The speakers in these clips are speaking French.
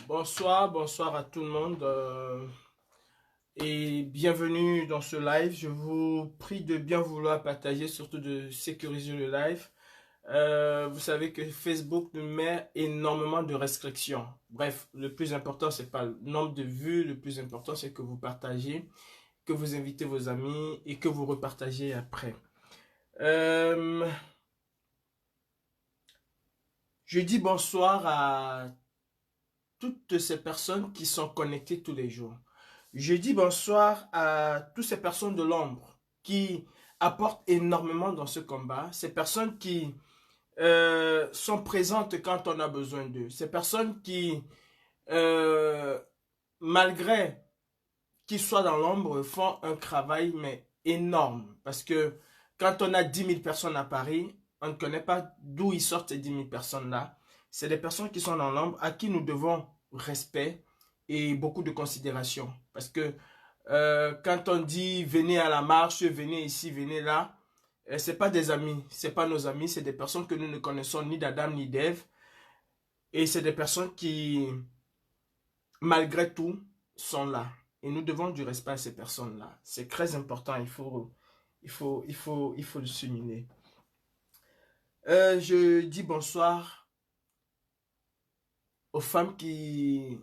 Bonsoir à tout le monde et bienvenue dans ce live. Je vous prie de bien vouloir partager, surtout de sécuriser le live. Vous savez que Facebook nous met énormément de restrictions. Bref, le plus important, c'est pas le nombre de vues, le plus important, c'est que vous partagez, que vous invitez vos amis et que vous repartagez après. Euh, je dis bonsoir à toutes ces personnes qui sont connectées tous les jours. Je dis bonsoir à toutes ces personnes de l'ombre qui apportent énormément dans ce combat. Ces personnes qui sont présentes quand on a besoin d'eux. Ces personnes qui, euh, malgré qu'ils soient dans l'ombre, font un travail mais énorme. Parce que quand on a 10 000 personnes à Paris, on ne connaît pas d'où ils sortent ces 10 000 personnes-là. C'est des personnes qui sont dans l'ombre à qui nous devons respect et beaucoup de considération. Parce que quand on dit venez à la marche, venez ici, venez là, c'est pas des amis, c'est pas nos amis, c'est des personnes que nous ne connaissons ni d'Adam ni d'Ève. Et c'est des personnes qui, malgré tout, sont là. Et nous devons du respect à ces personnes-là. C'est très important, il faut le souligner. Je dis bonsoir aux femmes qui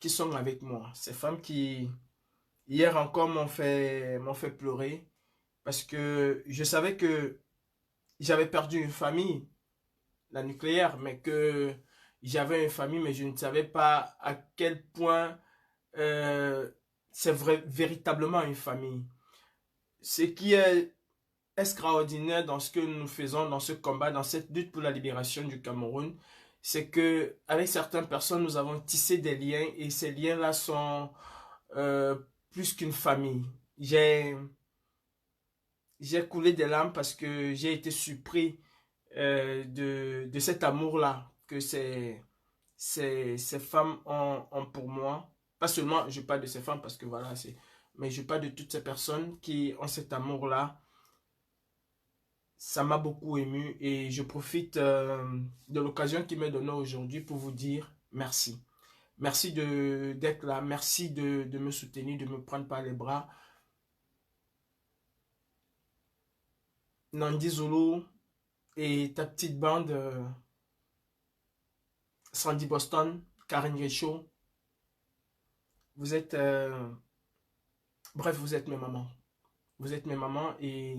sont avec moi. Ces femmes qui, hier encore, m'ont fait pleurer parce que je savais que j'avais perdu une famille, la nucléaire, mais que j'avais une famille, mais je ne savais pas à quel point euh, c'est vrai, véritablement une famille. Ce qui est extraordinaire dans ce que nous faisons, dans ce combat, dans cette lutte pour la libération du Cameroun, c'est que avec certaines personnes, nous avons tissé des liens et ces liens-là sont euh, plus qu'une famille. J'ai coulé des larmes parce que j'ai été surpris de cet amour-là que ces femmes ont pour moi. Pas seulement, je parle de ces femmes parce que voilà, mais je parle de toutes ces personnes qui ont cet amour-là. Ça m'a beaucoup ému et je profite de l'occasion qui m'est donnée aujourd'hui pour vous dire merci. Merci d'être là, merci de me soutenir, de me prendre par les bras. Nandi Zulu et ta petite bande, Sandy Boston, Karen Richaud, vous êtes, bref, vous êtes mes mamans. Vous êtes mes mamans et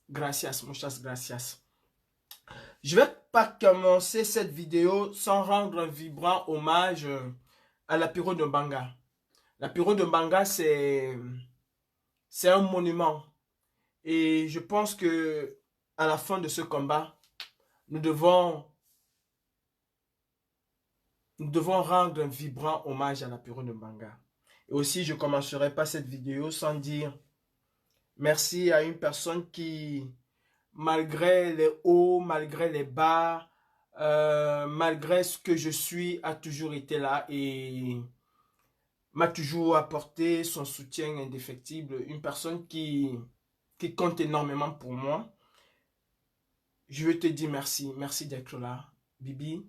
gracias, muchas gracias. Je vais pas commencer cette vidéo sans rendre un vibrant hommage à l'apéro de Mbanga. L'apéro de Mbanga, c'est un monument. Et je pense que à la fin de ce combat, nous devons, nous devons rendre un vibrant hommage à l'apéro de Mbanga. Et aussi, je ne commencerai pas cette vidéo sans dire merci à une personne qui, malgré les hauts, malgré les bas, malgré ce que je suis, a toujours été là et m'a toujours apporté son soutien indéfectible. Une personne qui compte énormément pour moi. Je veux te dire merci. Merci d'être là, Bibi.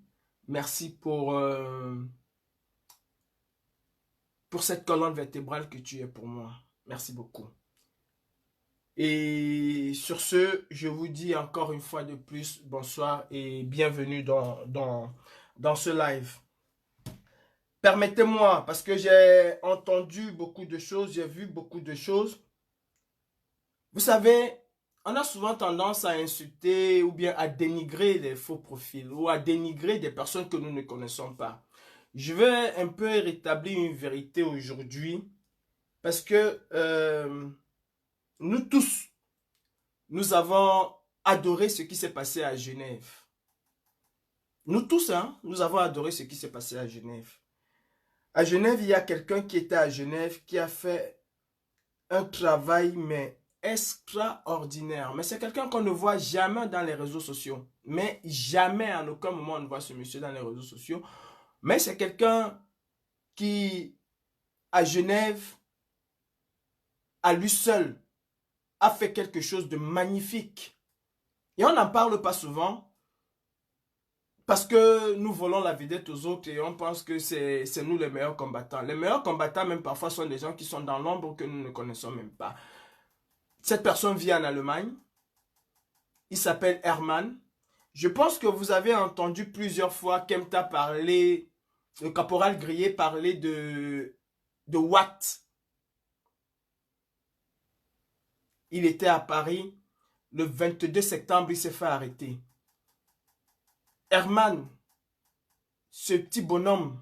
Merci pour cette colonne vertébrale que tu es pour moi. Merci beaucoup. Et sur ce, je vous dis encore une fois de plus bonsoir et bienvenue dans ce live. Permettez-moi, parce que j'ai entendu beaucoup de choses, j'ai vu beaucoup de choses. Vous savez, on a souvent tendance à insulter ou bien à dénigrer les faux profils ou à dénigrer des personnes que nous ne connaissons pas. Je vais un peu rétablir une vérité aujourd'hui parce que nous tous, nous avons adoré ce qui s'est passé à Genève. Nous tous, hein, nous avons adoré ce qui s'est passé à Genève. À Genève, il y a quelqu'un qui était à Genève qui a fait un travail, mais extraordinaire. Mais c'est quelqu'un qu'on ne voit jamais dans les réseaux sociaux. Mais jamais, en aucun moment, on ne voit ce monsieur dans les réseaux sociaux. Mais c'est quelqu'un qui, à Genève, à lui seul, a fait quelque chose de magnifique. Et on n'en parle pas souvent. parce que nous volons la vedette aux autres et on pense que c'est nous les meilleurs combattants. Les meilleurs combattants, même parfois, sont des gens qui sont dans l'ombre que nous ne connaissons même pas. Cette personne vit en Allemagne. Il s'appelle Hermann. Je pense que vous avez entendu plusieurs fois Kempta parler, le caporal Grillet parler de Watt. Il était à Paris. Le 22 septembre, il s'est fait arrêter. Hermann, ce petit bonhomme,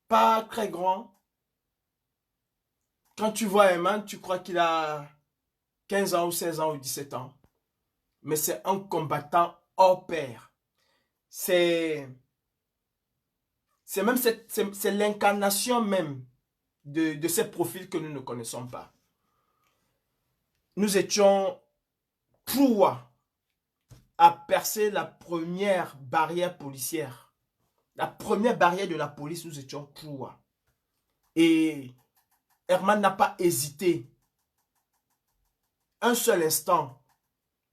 pas très grand. Quand tu vois Hermann, tu crois qu'il a 15 ans ou 16 ans ou 17 ans. Mais c'est un combattant hors pair. C'est même c'est l'incarnation même de ces profils que nous ne connaissons pas. Nous étions trois à percer la première barrière policière. La première barrière de la police, nous étions trois. Et Hermann n'a pas hésité un seul instant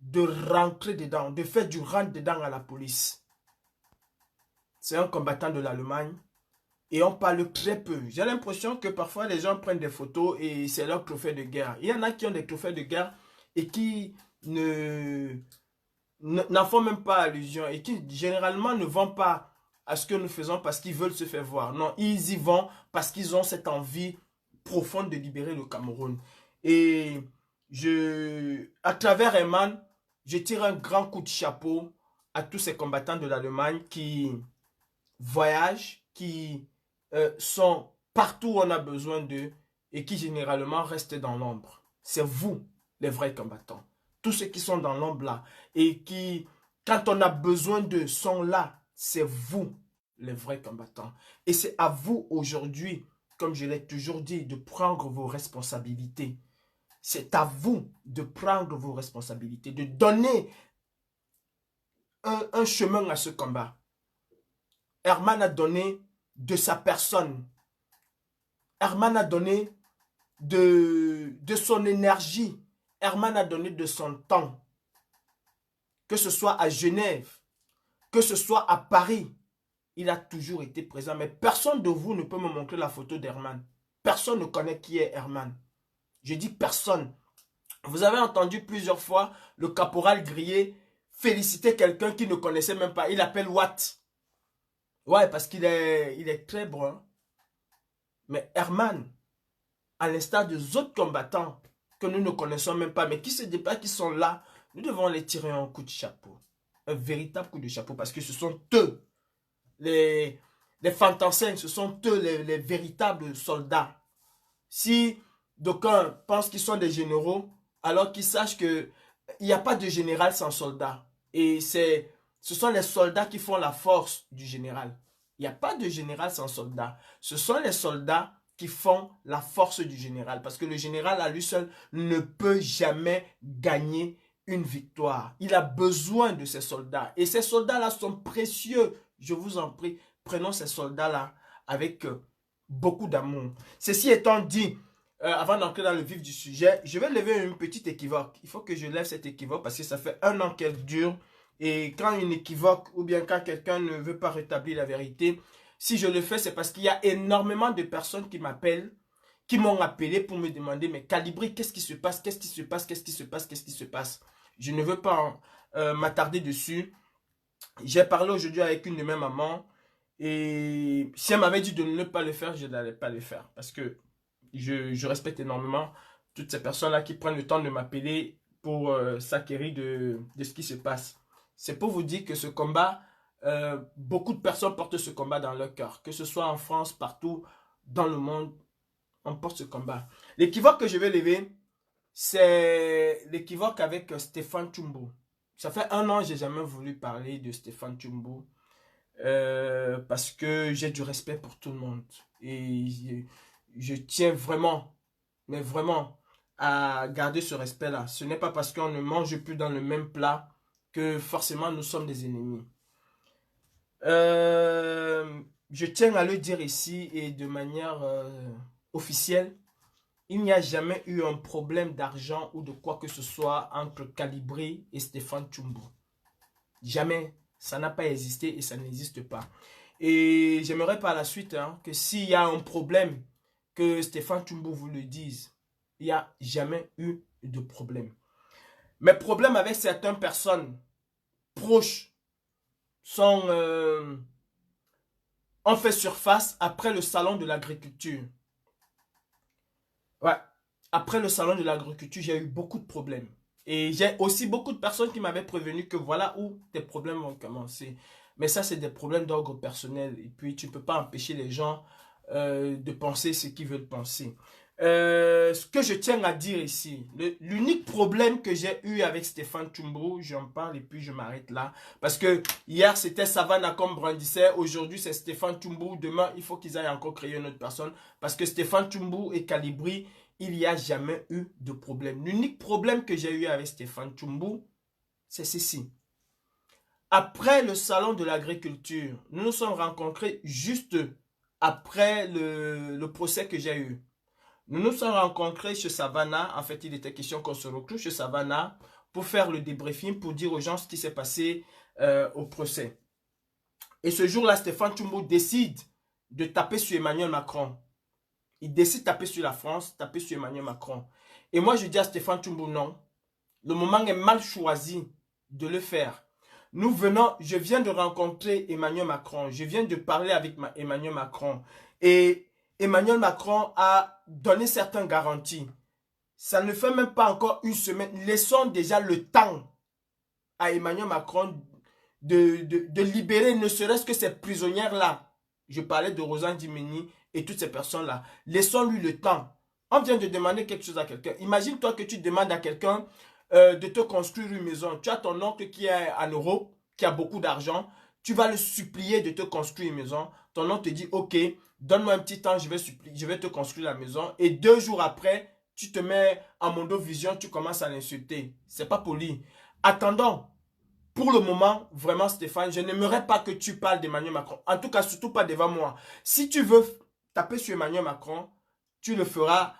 de rentrer dedans, de faire du rentre-dedans à la police. C'est un combattant de l'Allemagne et on parle très peu. J'ai l'impression que parfois les gens prennent des photos et c'est leur trophée de guerre. Il y en a qui ont des trophées de guerre et qui n'en font même pas allusion et qui généralement ne vont pas à ce que nous faisons parce qu'ils veulent se faire voir. Non, ils y vont parce qu'ils ont cette envie profonde de libérer le Cameroun. Et à travers Hermann, je tire un grand coup de chapeau à tous ces combattants de l'Allemagne qui voyagent, qui sont partout où on a besoin d'eux et qui généralement restent dans l'ombre. C'est vous, les vrais combattants. Tous ceux qui sont dans l'ombre là et qui, quand on a besoin d'eux, sont là. C'est vous, les vrais combattants. Et c'est à vous aujourd'hui, comme je l'ai toujours dit, de prendre vos responsabilités. C'est à vous de prendre vos responsabilités, de donner un chemin à ce combat. Hermann a donné de sa personne. Hermann a donné de son énergie. Hermann a donné de son temps. Que ce soit à Genève, que ce soit à Paris, il a toujours été présent. Mais personne de vous ne peut me montrer la photo d'Hermann. Personne ne connaît qui est Hermann. Je dis personne. Vous avez entendu plusieurs fois le caporal Grillet féliciter quelqu'un qui ne connaissait même pas. Il appelle Watt. Ouais, parce qu'il est très brun. Mais Hermann, à l'instar des autres combattants que nous ne connaissons même pas, mais qui se déplacent, qui sont là, nous devons les tirer un coup de chapeau. Un véritable coup de chapeau, parce que ce sont eux, les fantassins, ce sont eux les véritables soldats. Si d'aucuns pensent qu'ils sont des généraux, alors qu'ils sachent qu'il n'y a pas de général sans soldat. Et ce sont les soldats qui font la force du général. Il n'y a pas de général sans soldat. Ce sont les soldats qui font la force du général. Parce que le général à lui seul ne peut jamais gagner une victoire. Il a besoin de ces soldats. Et ces soldats-là sont précieux. Je vous en prie, prenons ces soldats-là avec beaucoup d'amour. Ceci étant dit, avant d'entrer dans le vif du sujet, je vais lever une petite équivoque. Il faut que je lève cette équivoque parce que ça fait 1 an qu'elle dure. Et quand une équivoque ou bien quand quelqu'un ne veut pas rétablir la vérité, si je le fais, c'est parce qu'il y a énormément de personnes qui m'appellent, qui m'ont appelé pour me demander, mais Calibri, qu'est-ce qui se passe? Qu'est-ce qui se passe? Qu'est-ce qui se passe? Qu'est-ce qui se passe? Je ne veux pas m'attarder dessus. J'ai parlé aujourd'hui avec une de mes mamans et si elle m'avait dit de ne pas le faire, je n'allais pas le faire parce que je respecte énormément toutes ces personnes-là qui prennent le temps de m'appeler pour s'acquérir de ce qui se passe. C'est pour vous dire que ce combat, beaucoup de personnes portent ce combat dans leur cœur. Que ce soit en France, partout dans le monde, on porte ce combat. L'équivoque que je vais lever, c'est l'équivoque avec Stéphane Tchumbo. Ça fait 1 an que je n'ai jamais voulu parler de Stéphane Tchumbo parce que j'ai du respect pour tout le monde. Et je tiens vraiment, mais vraiment, à garder ce respect-là. Ce n'est pas parce qu'on ne mange plus dans le même plat que forcément nous sommes des ennemis. Je tiens à le dire ici et de manière officielle, il n'y a jamais eu un problème d'argent ou de quoi que ce soit entre Calibri et Stéphane Tchumbo. Jamais. Ça n'a pas existé et ça n'existe pas. Et j'aimerais par la suite que s'il y a un problème, que Stéphane Toumbo vous le dise. Il n'y a jamais eu de problème. Mes problèmes avec certaines personnes proches sont ont fait surface après le salon de l'agriculture. Ouais, après le salon de l'agriculture, j'ai eu beaucoup de problèmes. Et j'ai aussi beaucoup de personnes qui m'avaient prévenu que voilà où tes problèmes vont commencer. Mais ça, c'est des problèmes d'ordre personnel. Et puis, tu ne peux pas empêcher les gens de penser ce qu'ils veulent penser. Ce que je tiens à dire ici, l'unique problème que j'ai eu avec Stéphane Toumbo, j'en parle et puis je m'arrête là. Parce que hier, c'était Savannah comme brandissait. Aujourd'hui, c'est Stéphane Toumbo. Demain, il faut qu'ils aillent encore créer une autre personne. Parce que Stéphane Toumbo et Calibri, il n'y a jamais eu de problème. L'unique problème que j'ai eu avec Stéphane Toumbo, c'est ceci. Après le salon de l'agriculture, nous nous sommes rencontrés juste après le procès que j'ai eu. Nous nous sommes rencontrés chez Savannah. En fait, il était question qu'on se retrouve chez Savannah pour faire le débriefing, pour dire aux gens ce qui s'est passé au procès. Et ce jour-là, Stéphane Toumbo décide de taper sur Emmanuel Macron. Il décide de taper sur la France, taper sur Emmanuel Macron. Et moi, je dis à Stéphane Toumbo, non. Le moment est mal choisi de le faire. Je viens de rencontrer Emmanuel Macron. Je viens de parler avec Emmanuel Macron. Et Emmanuel Macron a donné certaines garanties. Ça ne fait même pas encore une semaine. Laissons déjà le temps à Emmanuel Macron de libérer ne serait-ce que ces prisonnières-là. Je parlais de Rosanne Dimini et toutes ces personnes-là. Laissons-lui le temps. On vient de demander quelque chose à quelqu'un. Imagine-toi que tu demandes à quelqu'un de te construire une maison. Tu as ton oncle qui est en Europe, qui a beaucoup d'argent. Tu vas le supplier de te construire une maison. Ton oncle te dit, ok, donne-moi un petit temps, je vais te construire la maison. Et 2 jours après, tu te mets en mondovision, tu commences à l'insulter. C'est pas poli. Attendons. Pour le moment, vraiment Stéphane, je n'aimerais pas que tu parles d'Emmanuel Macron. En tout cas, surtout pas devant moi. Si tu veux taper sur Emmanuel Macron, tu le feras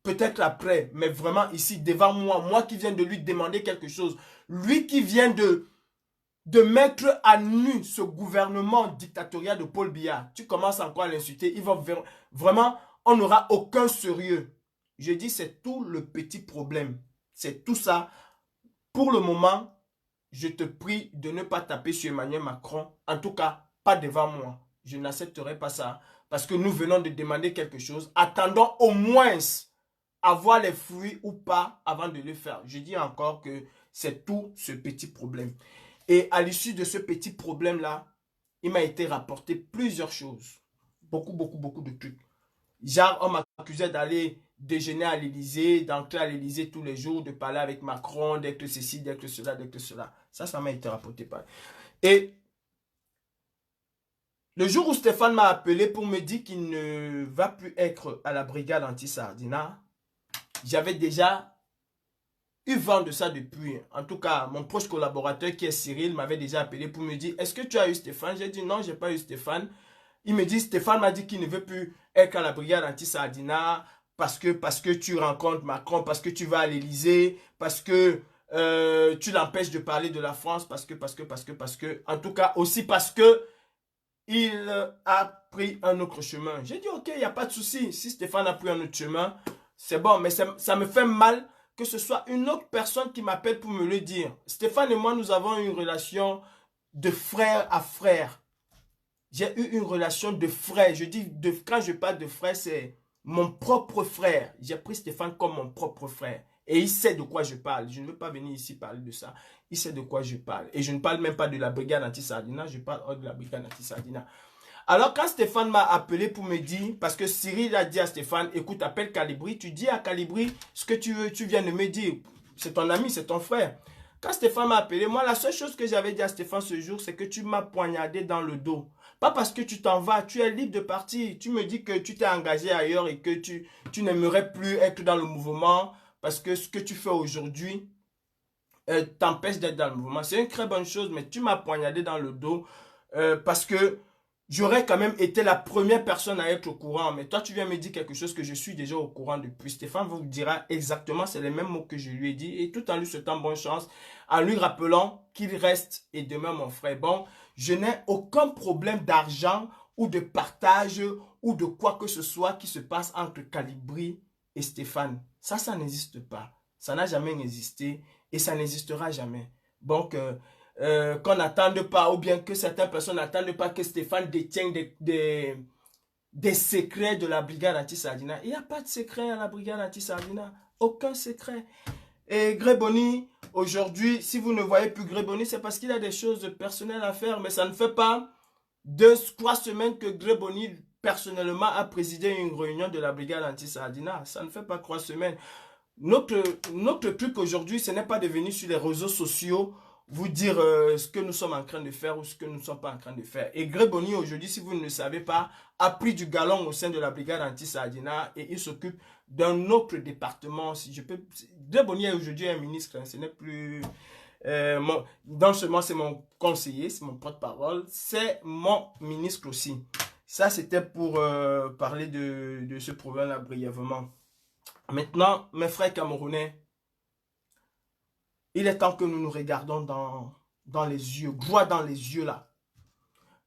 peut-être après. Mais vraiment ici, devant moi, moi qui viens de lui demander quelque chose. Lui qui vient de mettre à nu ce gouvernement dictatorial de Paul Biya. Tu commences encore à l'insulter. Il va vraiment, on n'aura aucun sérieux. Je dis, c'est tout le petit problème. C'est tout ça. Pour le moment, je te prie de ne pas taper sur Emmanuel Macron. En tout cas, pas devant moi. Je n'accepterai pas ça. Parce que nous venons de demander quelque chose. Attendons au moins avoir les fruits ou pas avant de le faire. Je dis encore que c'est tout ce petit problème. Et à l'issue de ce petit problème-là, il m'a été rapporté plusieurs choses. Beaucoup de trucs. Genre, on m'accusait d'aller déjeuner à l'Élysée, d'entrer à l'Élysée tous les jours, de parler avec Macron, d'être ceci, d'être cela, d'être cela. Ça m'a été rapporté par. Et le jour où Stéphane m'a appelé pour me dire qu'il ne va plus être à la brigade anti-Sardina, j'avais déjà eu vent de ça depuis. En tout cas, mon proche collaborateur qui est Cyril m'avait déjà appelé pour me dire, est-ce que tu as eu Stéphane? J'ai dit non, je n'ai pas eu Stéphane. Il me dit, Stéphane m'a dit qu'il ne veut plus être à la brigade anti-Sardina parce que tu rencontres Macron, parce que tu vas à l'Élysée, parce que tu l'empêches de parler de la France, parce que. En tout cas, aussi parce que il a pris un autre chemin. J'ai dit, ok, il n'y a pas de souci. Si Stéphane a pris un autre chemin, c'est bon. Mais ça me fait mal que ce soit une autre personne qui m'appelle pour me le dire. Stéphane et moi, nous avons une relation de frère à frère. J'ai eu une relation de frère. Je dis, quand je parle de frère, c'est mon propre frère. J'ai pris Stéphane comme mon propre frère. Et il sait de quoi je parle. Je ne veux pas venir ici parler de ça. Il sait de quoi je parle. Et je ne parle même pas de la brigade anti-Sardina. Je parle de la brigade anti-Sardina. Alors quand Stéphane m'a appelé pour me dire, parce que Cyril a dit à Stéphane, écoute, appelle Calibri. Tu dis à Calibri ce que tu viens de me dire. C'est ton ami, c'est ton frère. Quand Stéphane m'a appelé, moi, la seule chose que j'avais dit à Stéphane ce jour, c'est que tu m'as poignardé dans le dos. Pas parce que tu t'en vas, tu es libre de partir. Tu me dis que tu t'es engagé ailleurs et que tu n'aimerais plus être dans le mouvement parce que ce que tu fais aujourd'hui t'empêche d'être dans le mouvement. C'est une très bonne chose, mais tu m'as poignardé dans le dos parce que j'aurais quand même été la première personne à être au courant. Mais toi, tu viens me dire quelque chose que je suis déjà au courant depuis. Stéphane vous dira exactement, c'est les mêmes mots que je lui ai dit. Et tout en lui souhaitant bonne chance, en lui rappelant qu'il reste et demeure mon frère. Bon, je n'ai aucun problème d'argent ou de partage ou de quoi que ce soit qui se passe entre Calibri et Stéphane. Ça n'existe pas. Ça n'a jamais existé et ça n'existera jamais. Donc, qu'on n'attende pas, ou bien que certaines personnes n'attendent pas que Stéphane détienne des secrets de la brigade anti-Sardina. Il n'y a pas de secret à la brigade anti-Sardina. Aucun secret. Et Gréboni, aujourd'hui, si vous ne voyez plus Gréboni, c'est parce qu'il a des choses personnelles à faire. Mais ça ne fait pas 3 semaines que Gréboni, personnellement, a présidé une réunion de la brigade anti-Sardina. Ça ne fait pas 3 semaines. Notre truc aujourd'hui, ce n'est pas de venir sur les réseaux sociaux vous dire ce que nous sommes en train de faire ou ce que nous ne sommes pas en train de faire. Et Gréboni, aujourd'hui, si vous ne le savez pas, a pris du galon au sein de la brigade anti-Sardina et il s'occupe d'un autre département. Si je peux, Gréboni est aujourd'hui un ministre, hein, ce n'est plus... non seulement c'est mon conseiller, c'est mon porte-parole, c'est mon ministre aussi. Ça, c'était pour parler de ce problème-là brièvement. Maintenant, mes frères camerounais, il est temps que nous nous regardons dans les yeux, droit dans les yeux là.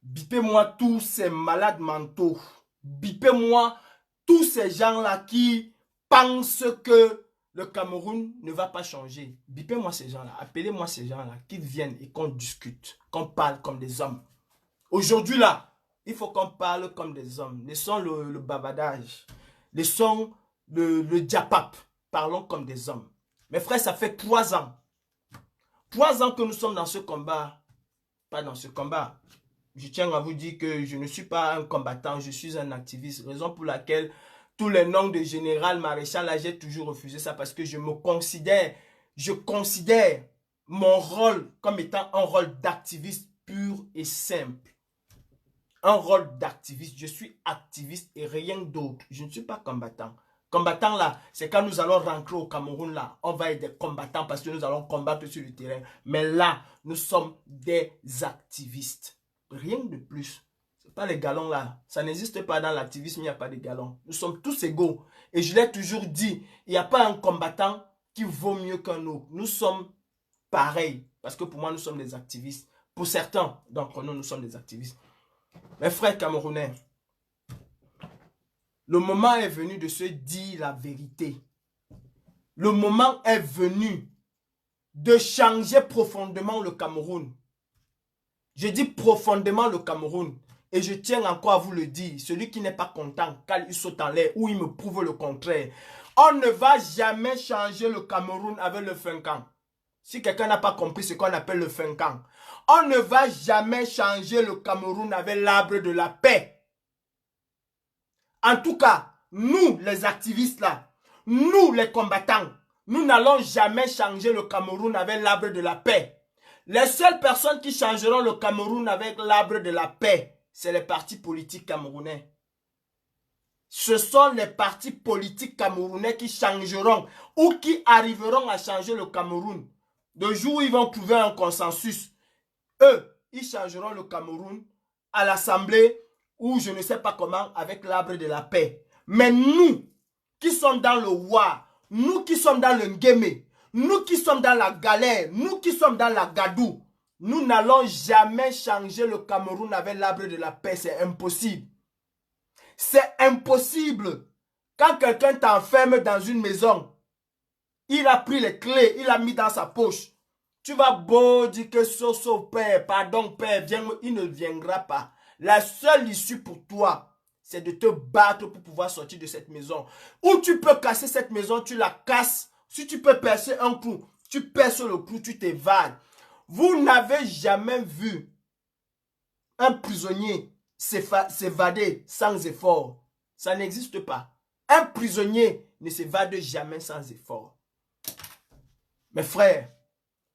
Bipez-moi tous ces malades mentaux. Bipez-moi tous ces gens-là qui pensent que le Cameroun ne va pas changer. Bipez-moi ces gens-là, appelez-moi ces gens-là, qu'ils viennent et qu'on discute, qu'on parle comme des hommes. Aujourd'hui là, il faut qu'on parle comme des hommes. Laissons le bavardage, laissons le diapap. Parlons comme des hommes. Mes frères, ça fait 3 ans. 3 ans que nous sommes dans ce combat. Pas dans ce combat. Je tiens à vous dire que je ne suis pas un combattant, je suis un activiste. Raison pour laquelle tous les noms de général, maréchal, là, j'ai toujours refusé ça parce que je considère mon rôle comme étant un rôle d'activiste pur et simple. Un rôle d'activiste. Je suis activiste et rien d'autre. Je ne suis pas combattant. Combattant là, c'est quand nous allons rentrer au Cameroun là, on va être des combattants parce que nous allons combattre sur le terrain. Mais là, nous sommes des activistes. Rien de plus. C'est pas les galons là. Ça n'existe pas dans l'activisme, il n'y a pas de galons. Nous sommes tous égaux. Et je l'ai toujours dit, il n'y a pas un combattant qui vaut mieux qu'un autre. Nous sommes pareils. Parce que pour moi, nous sommes des activistes. Pour certains d'entre nous, nous sommes des activistes. Mes frères camerounais, le moment est venu de se dire la vérité. Le moment est venu de changer profondément le Cameroun. Je dis profondément le Cameroun. Et je tiens encore à vous le dire. Celui qui n'est pas content, quand il saute en l'air ou il me prouve le contraire. On ne va jamais changer le Cameroun avec le Funkan. Si quelqu'un n'a pas compris ce qu'on appelle le Funkan. On ne va jamais changer le Cameroun avec l'arbre de la paix. En tout cas, nous les activistes là, nous les combattants, nous n'allons jamais changer le Cameroun avec l'arbre de la paix. Les seules personnes qui changeront le Cameroun avec l'arbre de la paix, c'est les partis politiques camerounais. Ce sont les partis politiques camerounais qui changeront ou qui arriveront à changer le Cameroun. Le jour où ils vont trouver un consensus, eux, ils changeront le Cameroun à l'Assemblée ou je ne sais pas comment avec l'arbre de la paix. Mais nous qui sommes dans le Wa, nous qui sommes dans le Ngeme, nous qui sommes dans la galère, nous qui sommes dans la Gadou, nous n'allons jamais changer le Cameroun avec l'arbre de la paix. C'est impossible. C'est impossible. Quand quelqu'un t'enferme dans une maison, il a pris les clés, il a mis dans sa poche. Tu vas beau dire que Soso père, pardon père, viens, il ne viendra pas. La seule issue pour toi, c'est de te battre pour pouvoir sortir de cette maison. Ou tu peux casser cette maison, tu la casses. Si tu peux percer un clou, tu perces le clou, tu t'évades. Vous n'avez jamais vu un prisonnier s'évader sans effort. Ça n'existe pas. Un prisonnier ne s'évade jamais sans effort. Mes frères,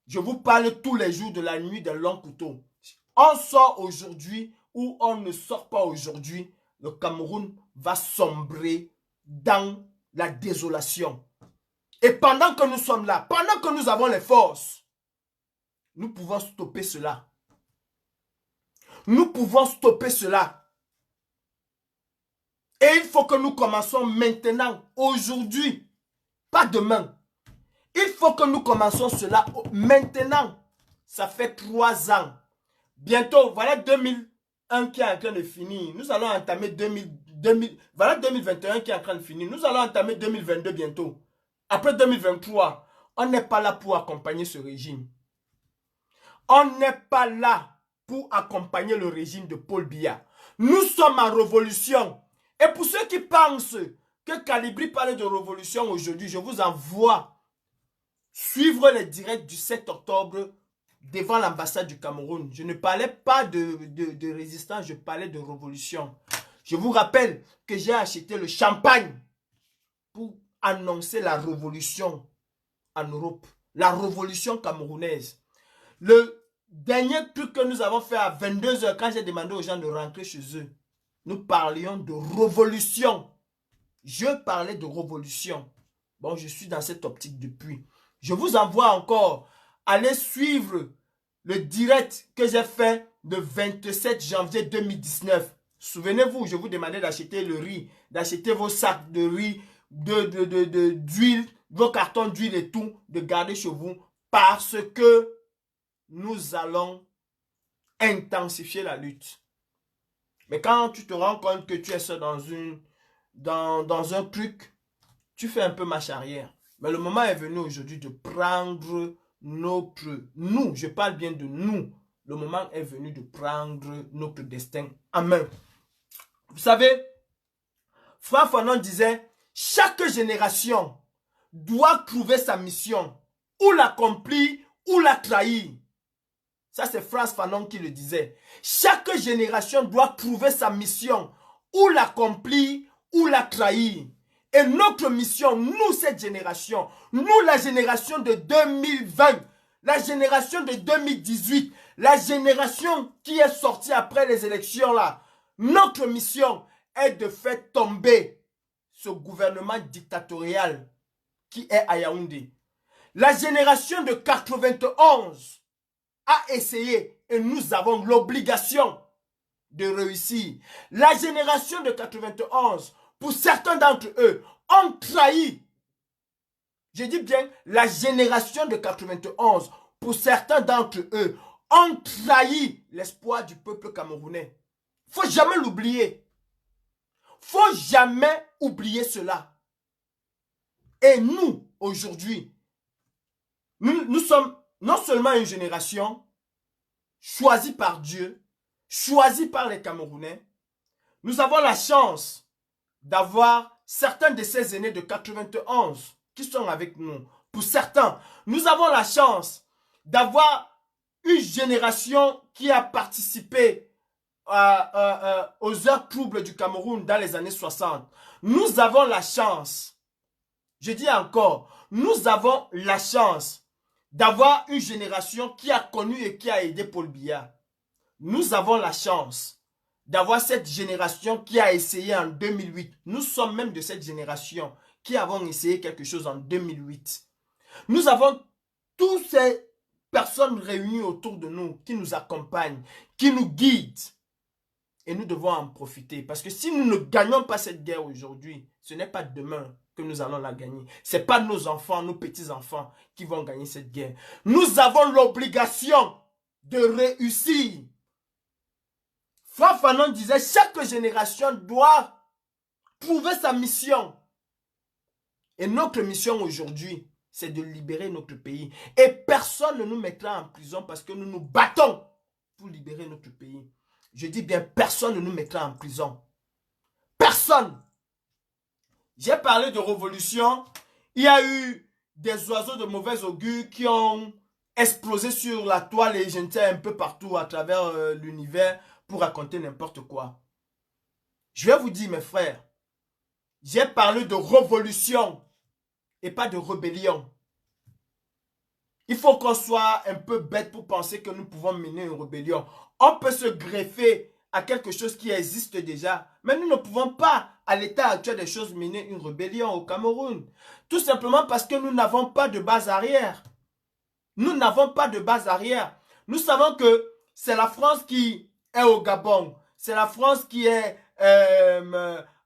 je vous parle tous les jours de la nuit des longs couteaux. On sort aujourd'hui ou on ne sort pas aujourd'hui, le Cameroun va sombrer dans la désolation. Et pendant que nous sommes là, pendant que nous avons les forces, nous pouvons stopper cela. Nous pouvons stopper cela. Et il faut que nous commençons maintenant, aujourd'hui, pas demain. Il faut que nous commençons cela maintenant. Ça fait 3 ans. Bientôt, voilà 2001 qui est en train de finir. Nous allons entamer 2000, voilà 2021 qui est en train de finir. Nous allons entamer 2022 bientôt. Après 2023, on n'est pas là pour accompagner ce régime. On n'est pas là pour accompagner le régime de Paul Biya. Nous sommes en révolution. Et pour ceux qui pensent que Calibri parle de révolution aujourd'hui, je vous envoie suivre les directs du 7 octobre devant l'ambassade du Cameroun. Je ne parlais pas de résistance, je parlais de révolution. Je vous rappelle que j'ai acheté le champagne pour annoncer la révolution en Europe. La révolution camerounaise. Le dernier truc que nous avons fait à 22 h quand j'ai demandé aux gens de rentrer chez eux, nous parlions de révolution. Je parlais de révolution. Bon, je suis dans cette optique depuis. Je vous envoie encore, allez suivre le direct que j'ai fait le 27 janvier 2019. Souvenez-vous, je vous demandais d'acheter le riz, d'acheter vos sacs de riz, d'huile, vos cartons d'huile et tout, de garder chez vous parce que nous allons intensifier la lutte. Mais quand tu te rends compte que tu es seul dans un truc, tu fais un peu marche arrière. Mais le moment est venu aujourd'hui de prendre nous, je parle bien de nous. Le moment est venu de prendre notre destin en main. Vous savez, Frère Fanon disait, chaque génération doit trouver sa mission, ou l'accomplir, ou la trahir. Ça, c'est Frantz Fanon qui le disait. Chaque génération doit trouver sa mission, ou l'accomplir, ou la trahir. Et notre mission, nous, cette génération, nous, la génération de 2020, la génération de 2018, la génération qui est sortie après les élections là, notre mission est de faire tomber ce gouvernement dictatorial qui est à Yaoundé. La génération de 91 a essayé et nous avons l'obligation de réussir. La génération de 91, pour certains d'entre eux, ont trahi. Je dis bien la génération de 91, pour certains d'entre eux, ont trahi l'espoir du peuple camerounais. Faut jamais l'oublier. Faut jamais oublier cela. Et nous, aujourd'hui, nous sommes non seulement une génération choisie par Dieu, choisie par les Camerounais, nous avons la chance d'avoir certains de ces aînés de 91 qui sont avec nous. Pour certains, nous avons la chance d'avoir une génération qui a participé aux heures troubles du Cameroun dans les années 60. Nous avons la chance, je dis encore, nous avons la chance d'avoir une génération qui a connu et qui a aidé Paul Biya. Nous avons la chance d'avoir cette génération qui a essayé en 2008. Nous sommes même de cette génération qui avons essayé quelque chose en 2008. Nous avons toutes ces personnes réunies autour de nous qui nous accompagnent, qui nous guident. Et nous devons en profiter. Parce que si nous ne gagnons pas cette guerre aujourd'hui, ce n'est pas demain que nous allons la gagner. Ce n'est pas nos enfants, nos petits-enfants qui vont gagner cette guerre. Nous avons l'obligation de réussir. Frère Fanon disait, chaque génération doit trouver sa mission. Et notre mission aujourd'hui, c'est de libérer notre pays. Et personne ne nous mettra en prison parce que nous nous battons pour libérer notre pays. Je dis bien, personne ne nous mettra en prison. Personne. J'ai parlé de révolution. Il y a eu des oiseaux de mauvais augure qui ont explosé sur la toile et j'étais un peu partout à travers l'univers pour raconter n'importe quoi. Je vais vous dire, mes frères, j'ai parlé de révolution et pas de rébellion. Il faut qu'on soit un peu bête pour penser que nous pouvons mener une rébellion. On peut se greffer à quelque chose qui existe déjà. Mais nous ne pouvons pas, à l'état actuel des choses, mener une rébellion au Cameroun. Tout simplement parce que nous n'avons pas de base arrière. Nous n'avons pas de base arrière. Nous savons que c'est la France qui est au Gabon. C'est la France qui est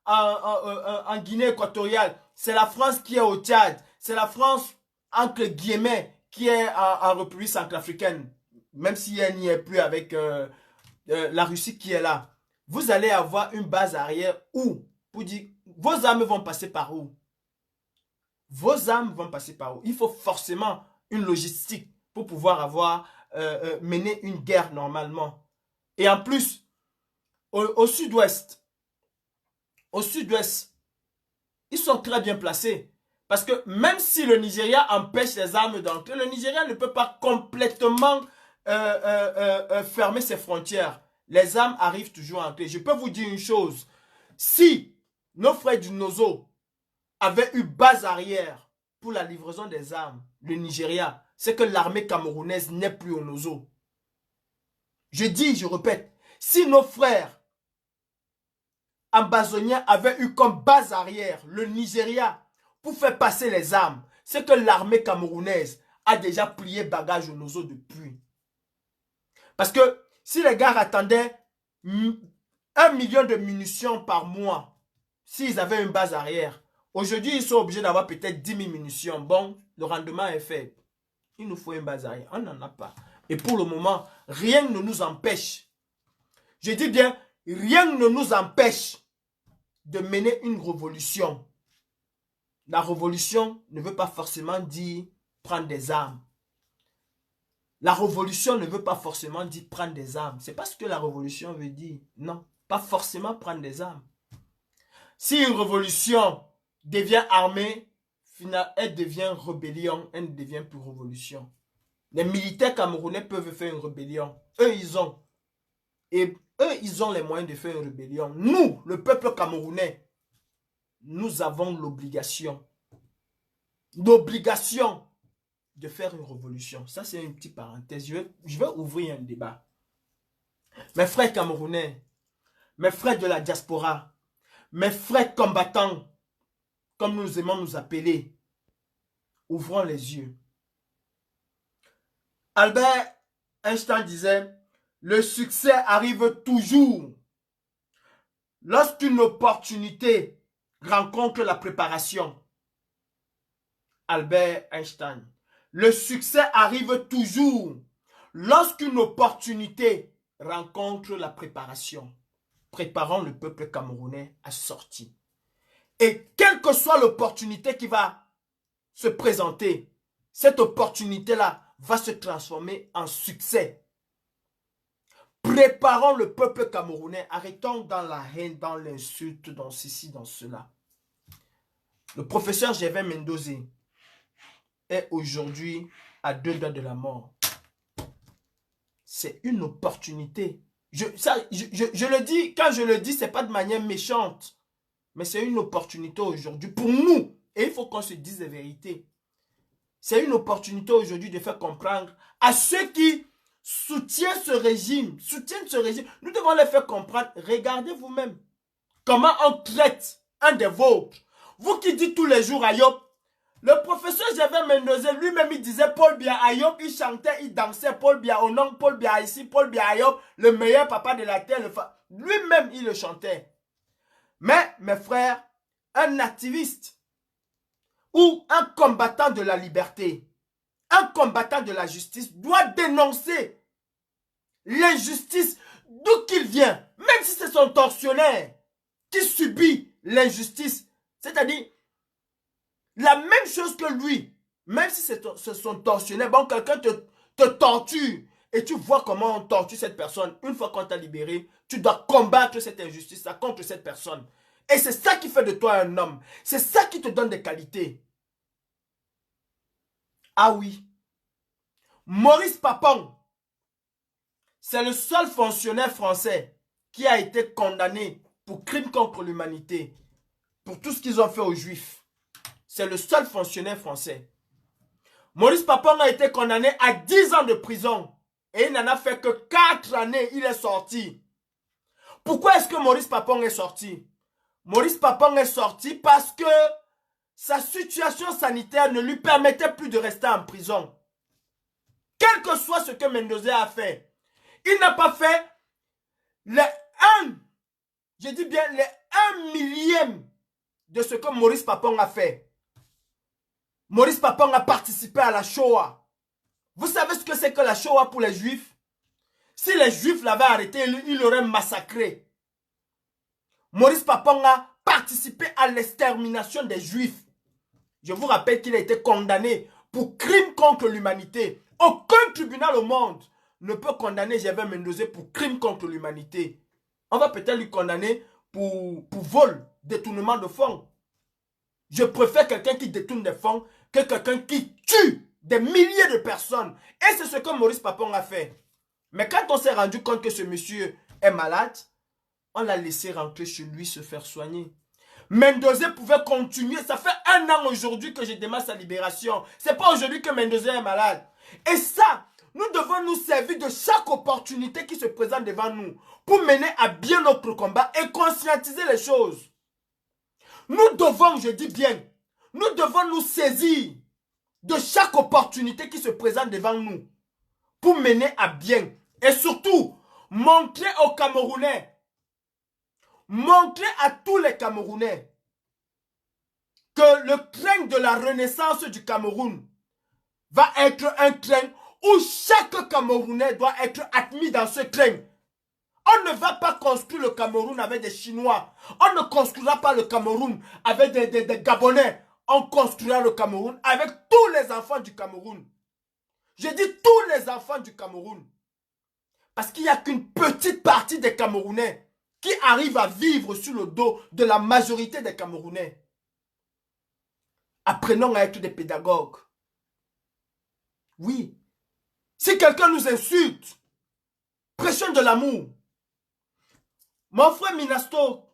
en Guinée équatoriale. C'est la France qui est au Tchad. C'est la France, entre guillemets, qui est en République centrafricaine. Même si elle n'y est plus avec la Russie qui est là. Vous allez avoir une base arrière où, pour dire, vos armes vont passer par où? Vos armes vont passer par où? Il faut forcément une logistique pour pouvoir avoir mené une guerre normalement. Et en plus, au sud-ouest, ils sont très bien placés. Parce que même si le Nigeria empêche les armes d'entrer, le Nigeria ne peut pas complètement fermer ses frontières. Les armes arrivent toujours à entrer. Je peux vous dire une chose. Si nos frères du Nozo avaient eu base arrière pour la livraison des armes, le Nigeria, c'est que l'armée camerounaise n'est plus au Nozo. Je répète, si nos frères ambazoniens avaient eu comme base arrière le Nigeria pour faire passer les armes, c'est que l'armée camerounaise a déjà plié bagage au Nozo depuis. Parce que si les gars attendaient 1 million de munitions par mois, s'ils avaient une base arrière, aujourd'hui ils sont obligés d'avoir peut-être 10 000 munitions. Bon, le rendement est faible. Il nous faut une base arrière. On n'en a pas. Et pour le moment, rien ne nous empêche. Je dis bien, rien ne nous empêche de mener une révolution. La révolution ne veut pas forcément dire prendre des armes. La révolution ne veut pas forcément dire prendre des armes. C'est pas ce que la révolution veut dire. Non, pas forcément prendre des armes. Si une révolution devient armée, finalement, elle devient rébellion, elle ne devient plus révolution. Les militaires camerounais peuvent faire une rébellion. Eux, ils ont. Et eux, ils ont les moyens de faire une rébellion. Nous, le peuple camerounais, nous avons l'obligation de faire une révolution. Ça, c'est une petite parenthèse. Je vais ouvrir un débat. Mes frères camerounais, mes frères de la diaspora, mes frères combattants, comme nous aimons nous appeler, ouvrons les yeux. Albert Einstein disait, le succès arrive toujours lorsqu'une opportunité rencontre la préparation. Albert Einstein. Le succès arrive toujours lorsqu'une opportunité rencontre la préparation. Préparons le peuple camerounais à sortir. Et quelle que soit l'opportunité qui va se présenter, cette opportunité-là va se transformer en succès. Préparons le peuple camerounais. Arrêtons dans la haine, dans l'insulte, dans ceci, dans cela. Le professeur Gervais Mendoza est aujourd'hui à 2 doigts de la mort. C'est une opportunité. Je le dis, quand je le dis, ce n'est pas de manière méchante. Mais c'est une opportunité aujourd'hui pour nous. Et il faut qu'on se dise la vérité. C'est une opportunité aujourd'hui de faire comprendre à ceux qui soutiennent ce régime. Nous devons les faire comprendre. Regardez vous-même comment on traite un des vôtres. Vous qui dites tous les jours Ayop. Le professeur Gervais Mendoza lui-même il disait Paul Biya Ayop. Il chantait, il dansait Paul Biya au nom, Paul Biya ici, Paul Biya Ayop, le meilleur papa de la terre. Lui-même il le chantait. Mais mes frères, un activiste ou un combattant de la liberté, un combattant de la justice doit dénoncer l'injustice d'où qu'il vient, même si c'est son tortionnaire qui subit l'injustice. C'est-à-dire, la même chose que lui, même si c'est son tortionnaire, bon, quelqu'un te torture et tu vois comment on torture cette personne. Une fois qu'on t'a libéré, tu dois combattre cette injustice contre cette personne. Et c'est ça qui fait de toi un homme. C'est ça qui te donne des qualités. Ah oui. Maurice Papon, c'est le seul fonctionnaire français qui a été condamné pour crime contre l'humanité, pour tout ce qu'ils ont fait aux Juifs. C'est le seul fonctionnaire français. Maurice Papon a été condamné à 10 ans de prison. Et il n'en a fait que 4 années, il est sorti. Pourquoi est-ce que Maurice Papon est sorti? Maurice Papon est sorti parce que sa situation sanitaire ne lui permettait plus de rester en prison. Quel que soit ce que Mendoza a fait, il n'a pas fait les un millième de ce que Maurice Papon a fait. Maurice Papon a participé à la Shoah. Vous savez ce que c'est que la Shoah pour les Juifs? Si les Juifs l'avaient arrêté, il l'aurait massacré. Maurice Papon a participé à l'extermination des Juifs. Je vous rappelle qu'il a été condamné pour crime contre l'humanité. Aucun tribunal au monde ne peut condamner Gervais Mendoza pour crime contre l'humanité. On va peut-être lui condamner pour vol, détournement de fonds. Je préfère quelqu'un qui détourne des fonds que quelqu'un qui tue des milliers de personnes. Et c'est ce que Maurice Papon a fait. Mais quand on s'est rendu compte que ce monsieur est malade, on l'a laissé rentrer chez lui se faire soigner. Mendoza pouvait continuer. Ça fait 1 an aujourd'hui que je demande sa libération. C'est pas aujourd'hui que Mendoza est malade. Et ça, nous devons nous servir de chaque opportunité qui se présente devant nous pour mener à bien notre combat et conscientiser les choses. Nous devons, je dis bien, nous devons nous saisir de chaque opportunité qui se présente devant nous pour mener à bien. Et surtout, montrer aux Camerounais, montrer à tous les Camerounais que le train de la renaissance du Cameroun va être un train où chaque Camerounais doit être admis dans ce train. On ne va pas construire le Cameroun avec des Chinois. On ne construira pas le Cameroun avec des Gabonais. On construira le Cameroun avec tous les enfants du Cameroun. Je dis tous les enfants du Cameroun. Parce qu'il n'y a qu'une petite partie des Camerounais qui arrivent à vivre sur le dos de la majorité des Camerounais. Apprenons à être des pédagogues. Oui. Si quelqu'un nous insulte, prêchons de l'amour. Mon frère Minasto,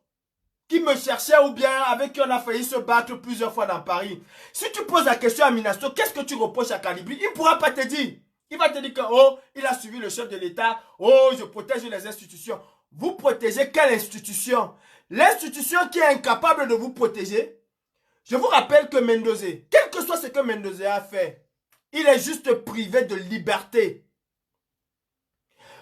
qui me cherchait ou bien avec qui on a failli se battre plusieurs fois dans Paris. Si tu poses la question à Minasto, qu'est-ce que tu reproches à Calibri? Il ne pourra pas te dire. Il va te dire que, oh, il a suivi le chef de l'État. Oh, je protège les institutions. Vous protégez quelle institution? L'institution qui est incapable de vous protéger. Je vous rappelle que Mendoza, quel que soit ce que Mendoza a fait, il est juste privé de liberté.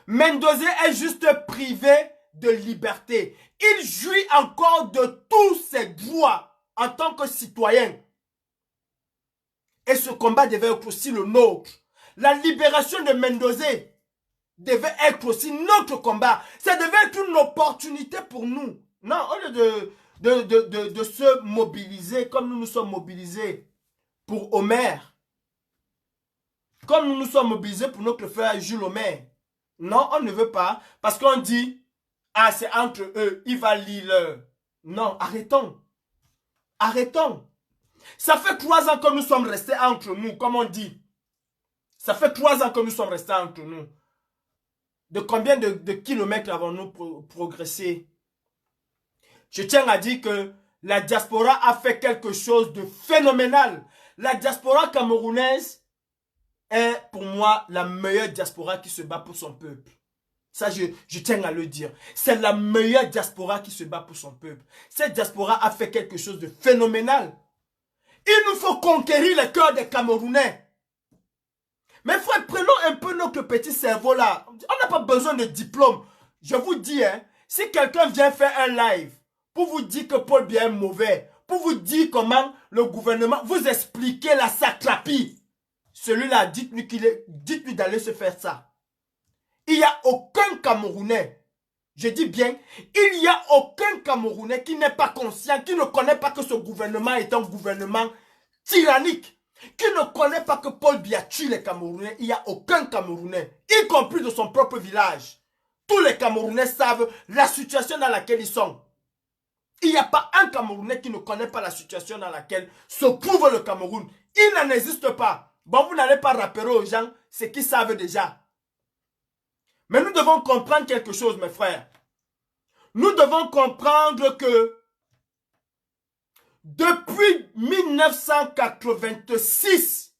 Mendoza est juste privé de liberté. Il jouit encore de tous ses droits en tant que citoyen. Et ce combat devait être aussi le nôtre. La libération de Mendoza devait être aussi notre combat. Ça devait être une opportunité pour nous. Non, au lieu de se mobiliser comme nous nous sommes mobilisés pour Omer. Comme nous nous sommes mobilisés pour notre frère Jules Omer. Non, on ne veut pas. Parce qu'on dit, ah, c'est entre eux, il va lire. Non, arrêtons. Arrêtons. Ça fait 3 ans que nous sommes restés entre nous, comme on dit. Ça fait 3 ans que nous sommes restés entre nous. De combien de kilomètres avons-nous progressé? Je tiens à dire que la diaspora a fait quelque chose de phénoménal. La diaspora camerounaise est pour moi la meilleure diaspora qui se bat pour son peuple. Ça, je tiens à le dire. C'est la meilleure diaspora qui se bat pour son peuple. Cette diaspora a fait quelque chose de phénoménal. Il nous faut conquérir le cœur des Camerounais. Mais frère, prenons un peu notre petit cerveau là. On n'a pas besoin de diplôme. Je vous dis, hein, si quelqu'un vient faire un live pour vous dire que Paul Biya est mauvais, pour vous dire comment le gouvernement, vous expliquer la satrapie, celui-là, dites-lui d'aller se faire ça. Il n'y a aucun Camerounais, je dis bien, il n'y a aucun Camerounais qui n'est pas conscient, qui ne connaît pas que ce gouvernement est un gouvernement tyrannique, qui ne connaît pas que Paul Biya tue les Camerounais. Il n'y a aucun Camerounais, y compris de son propre village. Tous les Camerounais savent la situation dans laquelle ils sont. Il n'y a pas un Camerounais qui ne connaît pas la situation dans laquelle se trouve le Cameroun. Il n'en existe pas. Bon, vous n'allez pas rappeler aux gens ce qu'ils savent déjà. Mais nous devons comprendre quelque chose, mes frères. Nous devons comprendre que depuis 1986,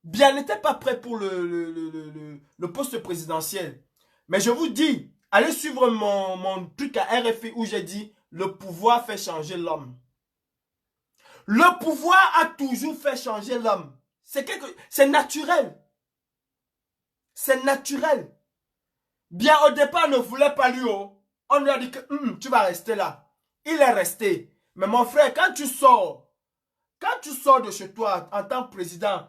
Biya n'était pas prêt pour le poste présidentiel. Mais je vous dis, allez suivre mon truc à RFI où j'ai dit le pouvoir fait changer l'homme. Le pouvoir a toujours fait changer l'homme. C'est naturel. C'est naturel. Biya au départ ne voulait pas lui. Oh. On lui a dit que tu vas rester là. Il est resté. Mais mon frère, quand tu sors de chez toi en tant que président,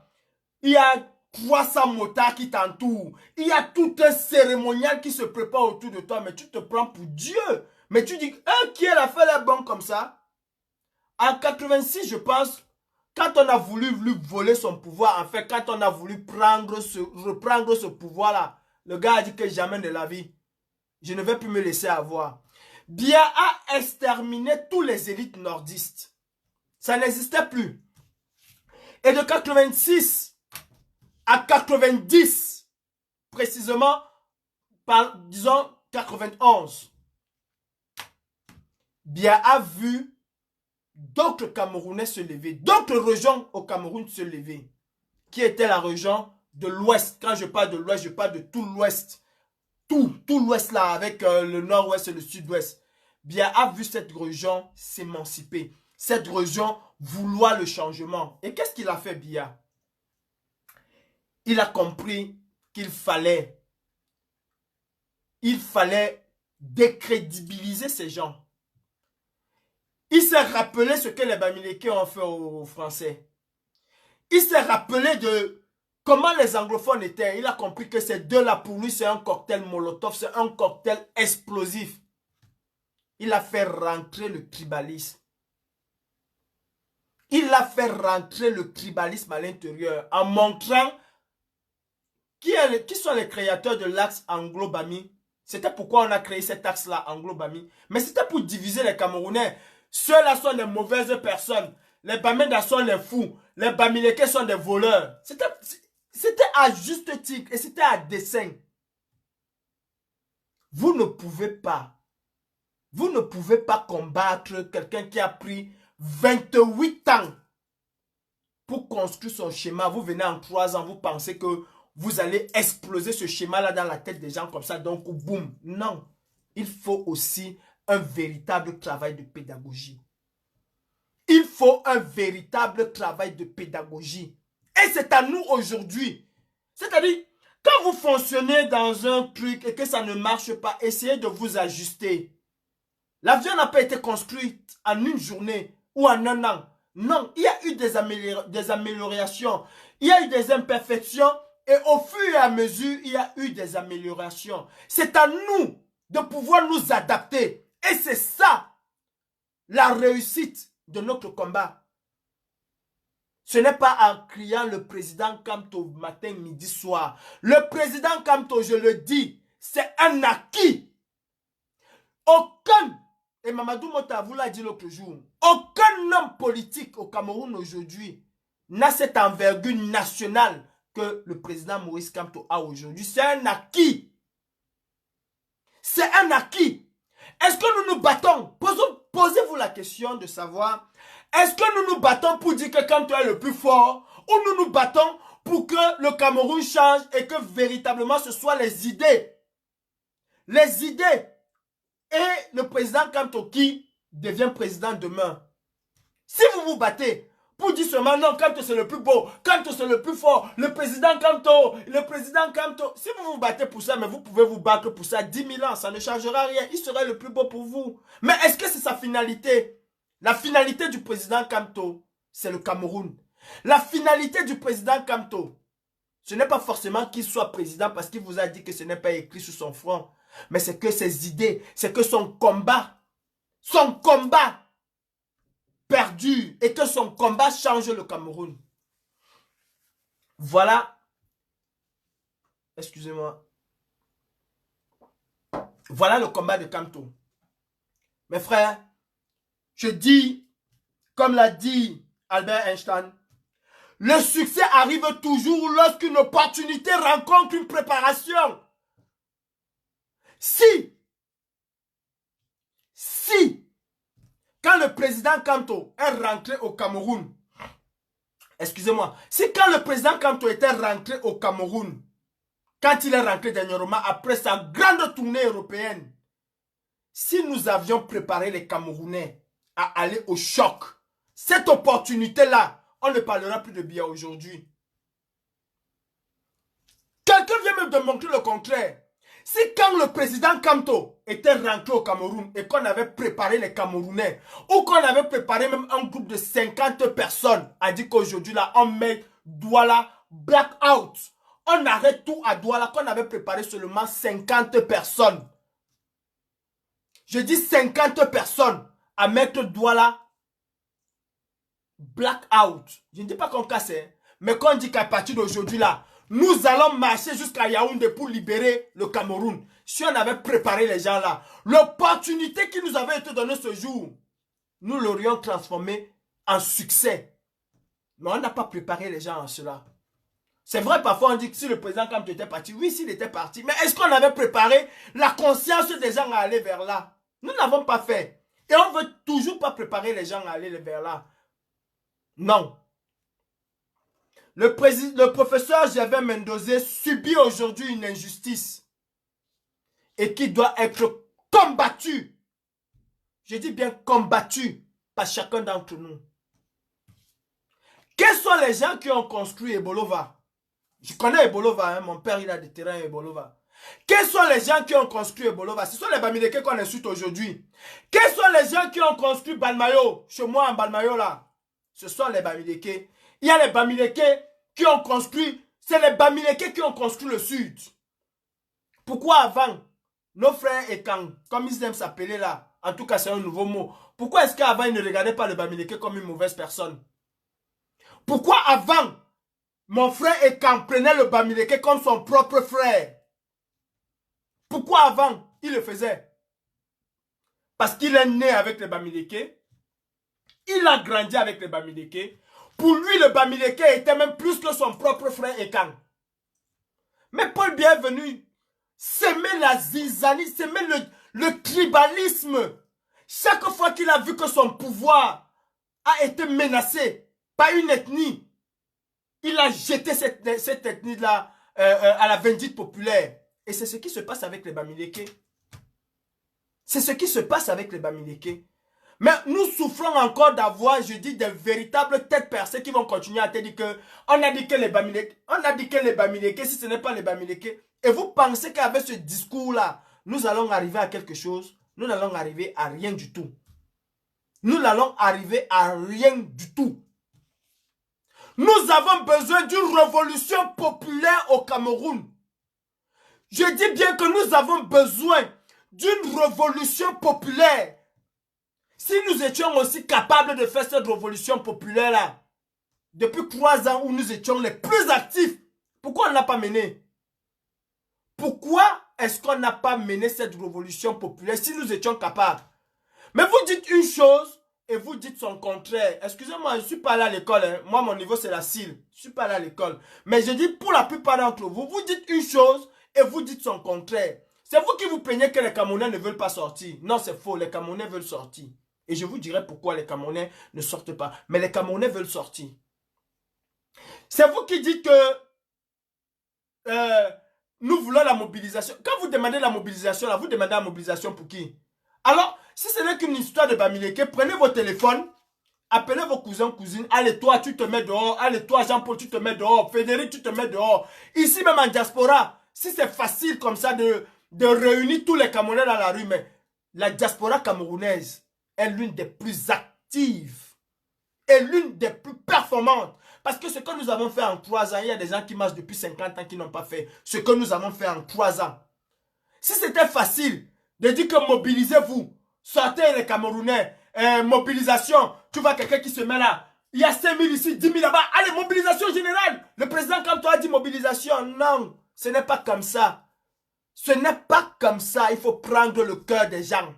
il y a 300 motards qui t'entourent. Il y a tout un cérémonial qui se prépare autour de toi. Mais tu te prends pour Dieu. Mais tu dis, qui a fait la bonne comme ça? En 86, je pense, quand on a voulu lui voler son pouvoir, en fait, quand on a voulu reprendre ce pouvoir-là, le gars a dit que jamais de la vie, je ne vais plus me laisser avoir. Biya a exterminé tous les élites nordistes. Ça n'existait plus. Et de 86 à 90, précisément, disons 91, Biya a vu d'autres Camerounais se lever, d'autres régions au Cameroun se lever, qui était la région de l'Ouest. Quand je parle de l'Ouest, je parle de tout l'Ouest. Tout l'Ouest là, avec le Nord-Ouest et le Sud-Ouest. Biya a vu cette région s'émanciper. Cette région vouloir le changement. Et qu'est-ce qu'il a fait, Biya? Il a compris qu'il fallait décrédibiliser ces gens. Il s'est rappelé ce que les Bamileke ont fait aux Français. Il s'est rappelé de comment les anglophones étaient. Il a compris que ces deux-là, pour lui, c'est un cocktail Molotov, c'est un cocktail explosif. Il a fait rentrer le tribalisme. Il a fait rentrer le tribalisme à l'intérieur en montrant qui sont les créateurs de l'axe Anglo-Bami. C'était pourquoi on a créé cet axe-là, Anglo-Bami. Mais c'était pour diviser les Camerounais. Ceux-là sont des mauvaises personnes. Les Bamenda sont les fous. Les Bamileke sont des voleurs. C'était à juste titre et c'était à dessein. Vous ne pouvez pas combattre quelqu'un qui a pris 28 ans pour construire son schéma. Vous venez en 3 ans, vous pensez que vous allez exploser ce schéma-là dans la tête des gens comme ça. Donc, boum. Non. Il faut aussi un véritable travail de pédagogie. Il faut un véritable travail de pédagogie. Et c'est à nous aujourd'hui. C'est-à-dire, quand vous fonctionnez dans un truc et que ça ne marche pas, essayez de vous ajuster. L'avion n'a pas été construit en une journée ou en un an. Non, il y a eu des améliorations. Il y a eu des imperfections. Et au fur et à mesure, il y a eu des améliorations. C'est à nous de pouvoir nous adapter. Et c'est ça, la réussite de notre combat. Ce n'est pas en criant le président Kamto matin, midi, soir. Le président Kamto, je le dis, c'est un acquis. Aucun, et Mamadou Mota vous l'a dit l'autre jour, aucun homme politique au Cameroun aujourd'hui n'a cette envergure nationale que le président Maurice Kamto a aujourd'hui. C'est un acquis. C'est un acquis. Est-ce que nous nous battons? Posez-vous la question de savoir, est-ce que nous nous battons pour dire que Kamto est le plus fort ou nous nous battons pour que le Cameroun change et que véritablement ce soit les idées. Les idées et le président Kamto qui devient président demain. Si vous vous battez pour dire seulement non, Kamto c'est le plus beau, Kamto c'est le plus fort, le président Kamto. Si vous vous battez pour ça, mais vous pouvez vous battre pour ça 10 000 ans, ça ne changera rien. Il sera le plus beau pour vous. Mais est-ce que c'est sa finalité? La finalité du président Kamto, c'est le Cameroun. La finalité du président Kamto, ce n'est pas forcément qu'il soit président parce qu'il vous a dit que ce n'est pas écrit sur son front. Mais c'est que ses idées, c'est que son combat perdu et que son combat change le Cameroun. Voilà, excusez-moi, voilà le combat de Kamto. Mes frères, je dis, comme l'a dit Albert Einstein, le succès arrive toujours lorsqu'une opportunité rencontre une préparation. Si, quand le président Kamto est rentré au Cameroun, excusez-moi, si quand le président Kamto était rentré au Cameroun, quand il est rentré dernièrement après sa grande tournée européenne, si nous avions préparé les Camerounais à aller au choc, cette opportunité-là, on ne parlera plus de Biya aujourd'hui. Quelqu'un vient me démontrer le contraire. Si quand le président Kamto était rentré au Cameroun et qu'on avait préparé les Camerounais, ou qu'on avait préparé même un groupe de 50 personnes, a dit qu'aujourd'hui là, on met Douala blackout. On arrête tout à Douala, qu'on avait préparé seulement 50 personnes. Je dis 50 personnes à mettre Douala blackout. Je ne dis pas qu'on casse, mais qu'on dit qu'à partir d'aujourd'hui là, nous allons marcher jusqu'à Yaoundé pour libérer le Cameroun. Si on avait préparé les gens là, l'opportunité qui nous avait été donnée ce jour, nous l'aurions transformé en succès. Mais on n'a pas préparé les gens en cela. C'est vrai, parfois on dit que si le président Kamto était parti, oui, s'il était parti. Mais est-ce qu'on avait préparé la conscience des gens à aller vers là? Nous n'avons pas fait. Et on ne veut toujours pas préparer les gens à aller vers là. Non. Le professeur Gervais Mendoza subit aujourd'hui une injustice et qui doit être combattue. Je dis bien combattue par chacun d'entre nous. Quels sont les gens qui ont construit Ebolova? Je connais Ebolova, hein, mon père il a des terrains à Ebolova. Quels sont les gens qui ont construit Ebolova? Ce sont les Bamileke qu'on insulte aujourd'hui. Quels sont les gens qui ont construit Balmayo? Chez moi en Balmayo là. Ce sont les Bamileke. Il y a les Bamileke qui ont construit. C'est les Bamileke qui ont construit le sud. Pourquoi avant, nos frères Ekang, comme ils aiment s'appeler là, en tout cas c'est un nouveau mot. Pourquoi est-ce qu'avant ils ne regardaient pas le Bamileke comme une mauvaise personne? Pourquoi avant, mon frère Ekang prenait le Bamileke comme son propre frère? Pourquoi avant, il le faisait? Parce qu'il est né avec les Bamileke. Il a grandi avec les Bamileke. Pour lui, le Bamileke était même plus que son propre frère Ekang. Mais Paul Bienvenu s'aimait la zizanie, s'aimait le tribalisme. Chaque fois qu'il a vu que son pouvoir a été menacé par une ethnie, il a jeté cette ethnie-là à la vindicte populaire. Et c'est ce qui se passe avec les Bamileke. C'est ce qui se passe avec les Bamileke. Mais nous souffrons encore d'avoir, je dis, des véritables têtes percées qui vont continuer à te dire que on a dit que les Bamileke, on a dit que les Bamileke, si ce n'est pas les Bamileke. Et vous pensez qu'avec ce discours-là, nous allons arriver à quelque chose? Nous n'allons arriver à rien du tout. Nous n'allons arriver à rien du tout. Nous avons besoin d'une révolution populaire au Cameroun. Je dis bien que nous avons besoin d'une révolution populaire. Si nous étions aussi capables de faire cette révolution populaire-là, depuis 3 ans où nous étions les plus actifs, pourquoi on n'a pas mené? Pourquoi est-ce qu'on n'a pas mené cette révolution populaire si nous étions capables? Mais vous dites une chose et vous dites son contraire. Excusez-moi, je ne suis pas allé à l'école. Hein. Moi, mon niveau, c'est la CIL. Je ne suis pas allé à l'école. Mais je dis pour la plupart d'entre vous, vous dites une chose et vous dites son contraire. C'est vous qui vous plaignez que les Camerounais ne veulent pas sortir. Non, c'est faux. Les Camerounais veulent sortir. Et je vous dirai pourquoi les Camerounais ne sortent pas. Mais les Camerounais veulent sortir. C'est vous qui dites que nous voulons la mobilisation. Quand vous demandez la mobilisation, là, vous demandez la mobilisation pour qui? Alors, si ce n'est qu'une histoire de Bamileke, prenez vos téléphones, appelez vos cousins, cousines. Allez, toi, tu te mets dehors. Allez, toi, Jean-Paul, tu te mets dehors. Frédéric, tu te mets dehors. Ici, même en diaspora, si c'est facile comme ça de réunir tous les Camerounais dans la rue, mais la diaspora camerounaise est l'une des plus actives et l'une des plus performantes. Parce que ce que nous avons fait en 3 ans, il y a des gens qui marchent depuis 50 ans qui n'ont pas fait ce que nous avons fait en 3 ans. Si c'était facile de dire que mobilisez-vous, sortez les Camerounais, mobilisation, tu vois quelqu'un qui se met là, il y a 5 000 ici, 10 000 là-bas, allez, mobilisation générale. Le président comme toi a dit mobilisation. Non, ce n'est pas comme ça. Ce n'est pas comme ça, il faut prendre le cœur des gens.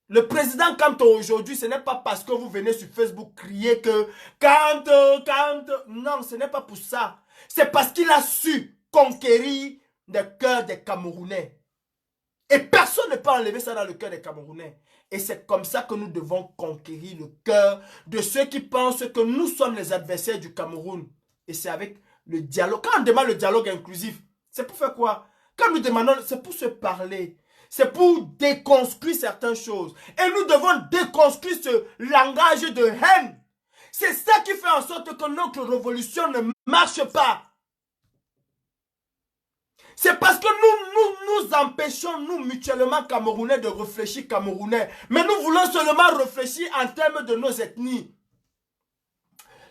Le président Kamto aujourd'hui, ce n'est pas parce que vous venez sur Facebook crier que Kamto. Non, ce n'est pas pour ça. C'est parce qu'il a su conquérir le cœur des Camerounais. Et personne ne peut enlever ça dans le cœur des Camerounais. Et c'est comme ça que nous devons conquérir le cœur de ceux qui pensent que nous sommes les adversaires du Cameroun. Et c'est avec le dialogue. Quand on demande le dialogue inclusif, c'est pour faire quoi? Quand nous demandons, c'est pour se parler. C'est pour déconstruire certaines choses. Et nous devons déconstruire ce langage de haine. C'est ça qui fait en sorte que notre révolution ne marche pas. C'est parce que nous empêchons, nous mutuellement Camerounais, de réfléchir Camerounais. Mais nous voulons seulement réfléchir en termes de nos ethnies.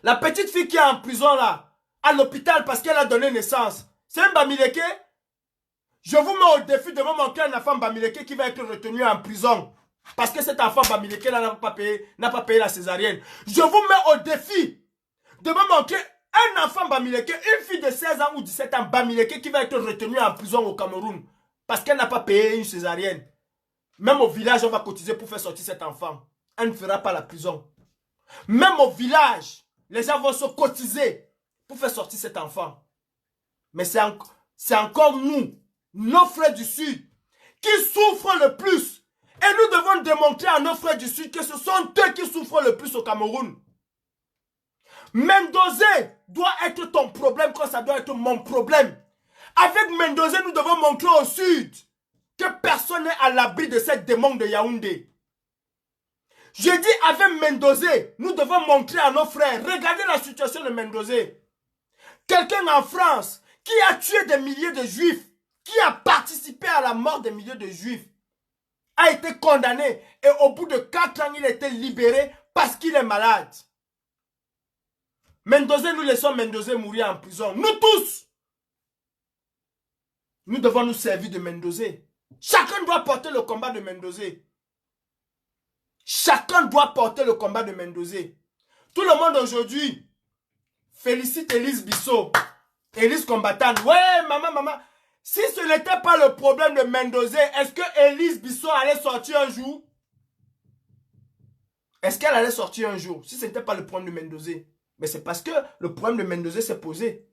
La petite fille qui est en prison là, à l'hôpital parce qu'elle a donné naissance, c'est un Bamileke. Je vous mets au défi de me montrer un enfant Bamileke qui va être retenu en prison. Parce que cet enfant Bamileke là n'a pas payé la césarienne. Je vous mets au défi de me montrer un enfant Bamileke, une fille de 16 ans ou 17 ans Bamileke qui va être retenue en prison au Cameroun. Parce qu'elle n'a pas payé une césarienne. Même au village, on va cotiser pour faire sortir cet enfant. Elle ne fera pas la prison. Même au village, les gens vont se cotiser pour faire sortir cet enfant. Mais c'est encore nous, nos frères du Sud, qui souffrent le plus. Et nous devons démontrer à nos frères du Sud que ce sont eux qui souffrent le plus au Cameroun. Mendoza doit être ton problème quand ça doit être mon problème. Avec Mendoza, nous devons montrer au Sud que personne n'est à l'abri de cette démon de Yaoundé. Je dis avec Mendoza, nous devons montrer à nos frères, regardez la situation de Mendoza. Quelqu'un en France qui a tué des milliers de juifs, qui a participé à la mort des milliers de juifs, a été condamné et au bout de 4 ans, il a été libéré parce qu'il est malade. Mendoza, nous laissons Mendoza mourir en prison. Nous tous. Nous devons nous servir de Mendoza. Chacun doit porter le combat de Mendoza. Chacun doit porter le combat de Mendoza. Tout le monde aujourd'hui félicite Élise Bissot. Élise combattante. Ouais, maman. Si ce n'était pas le problème de Mendoza, est-ce que Élise Bissot allait sortir un jour? Est-ce qu'elle allait sortir un jour? Si ce n'était pas le problème de Mendoza. Mais c'est parce que le problème de Mendoza s'est posé.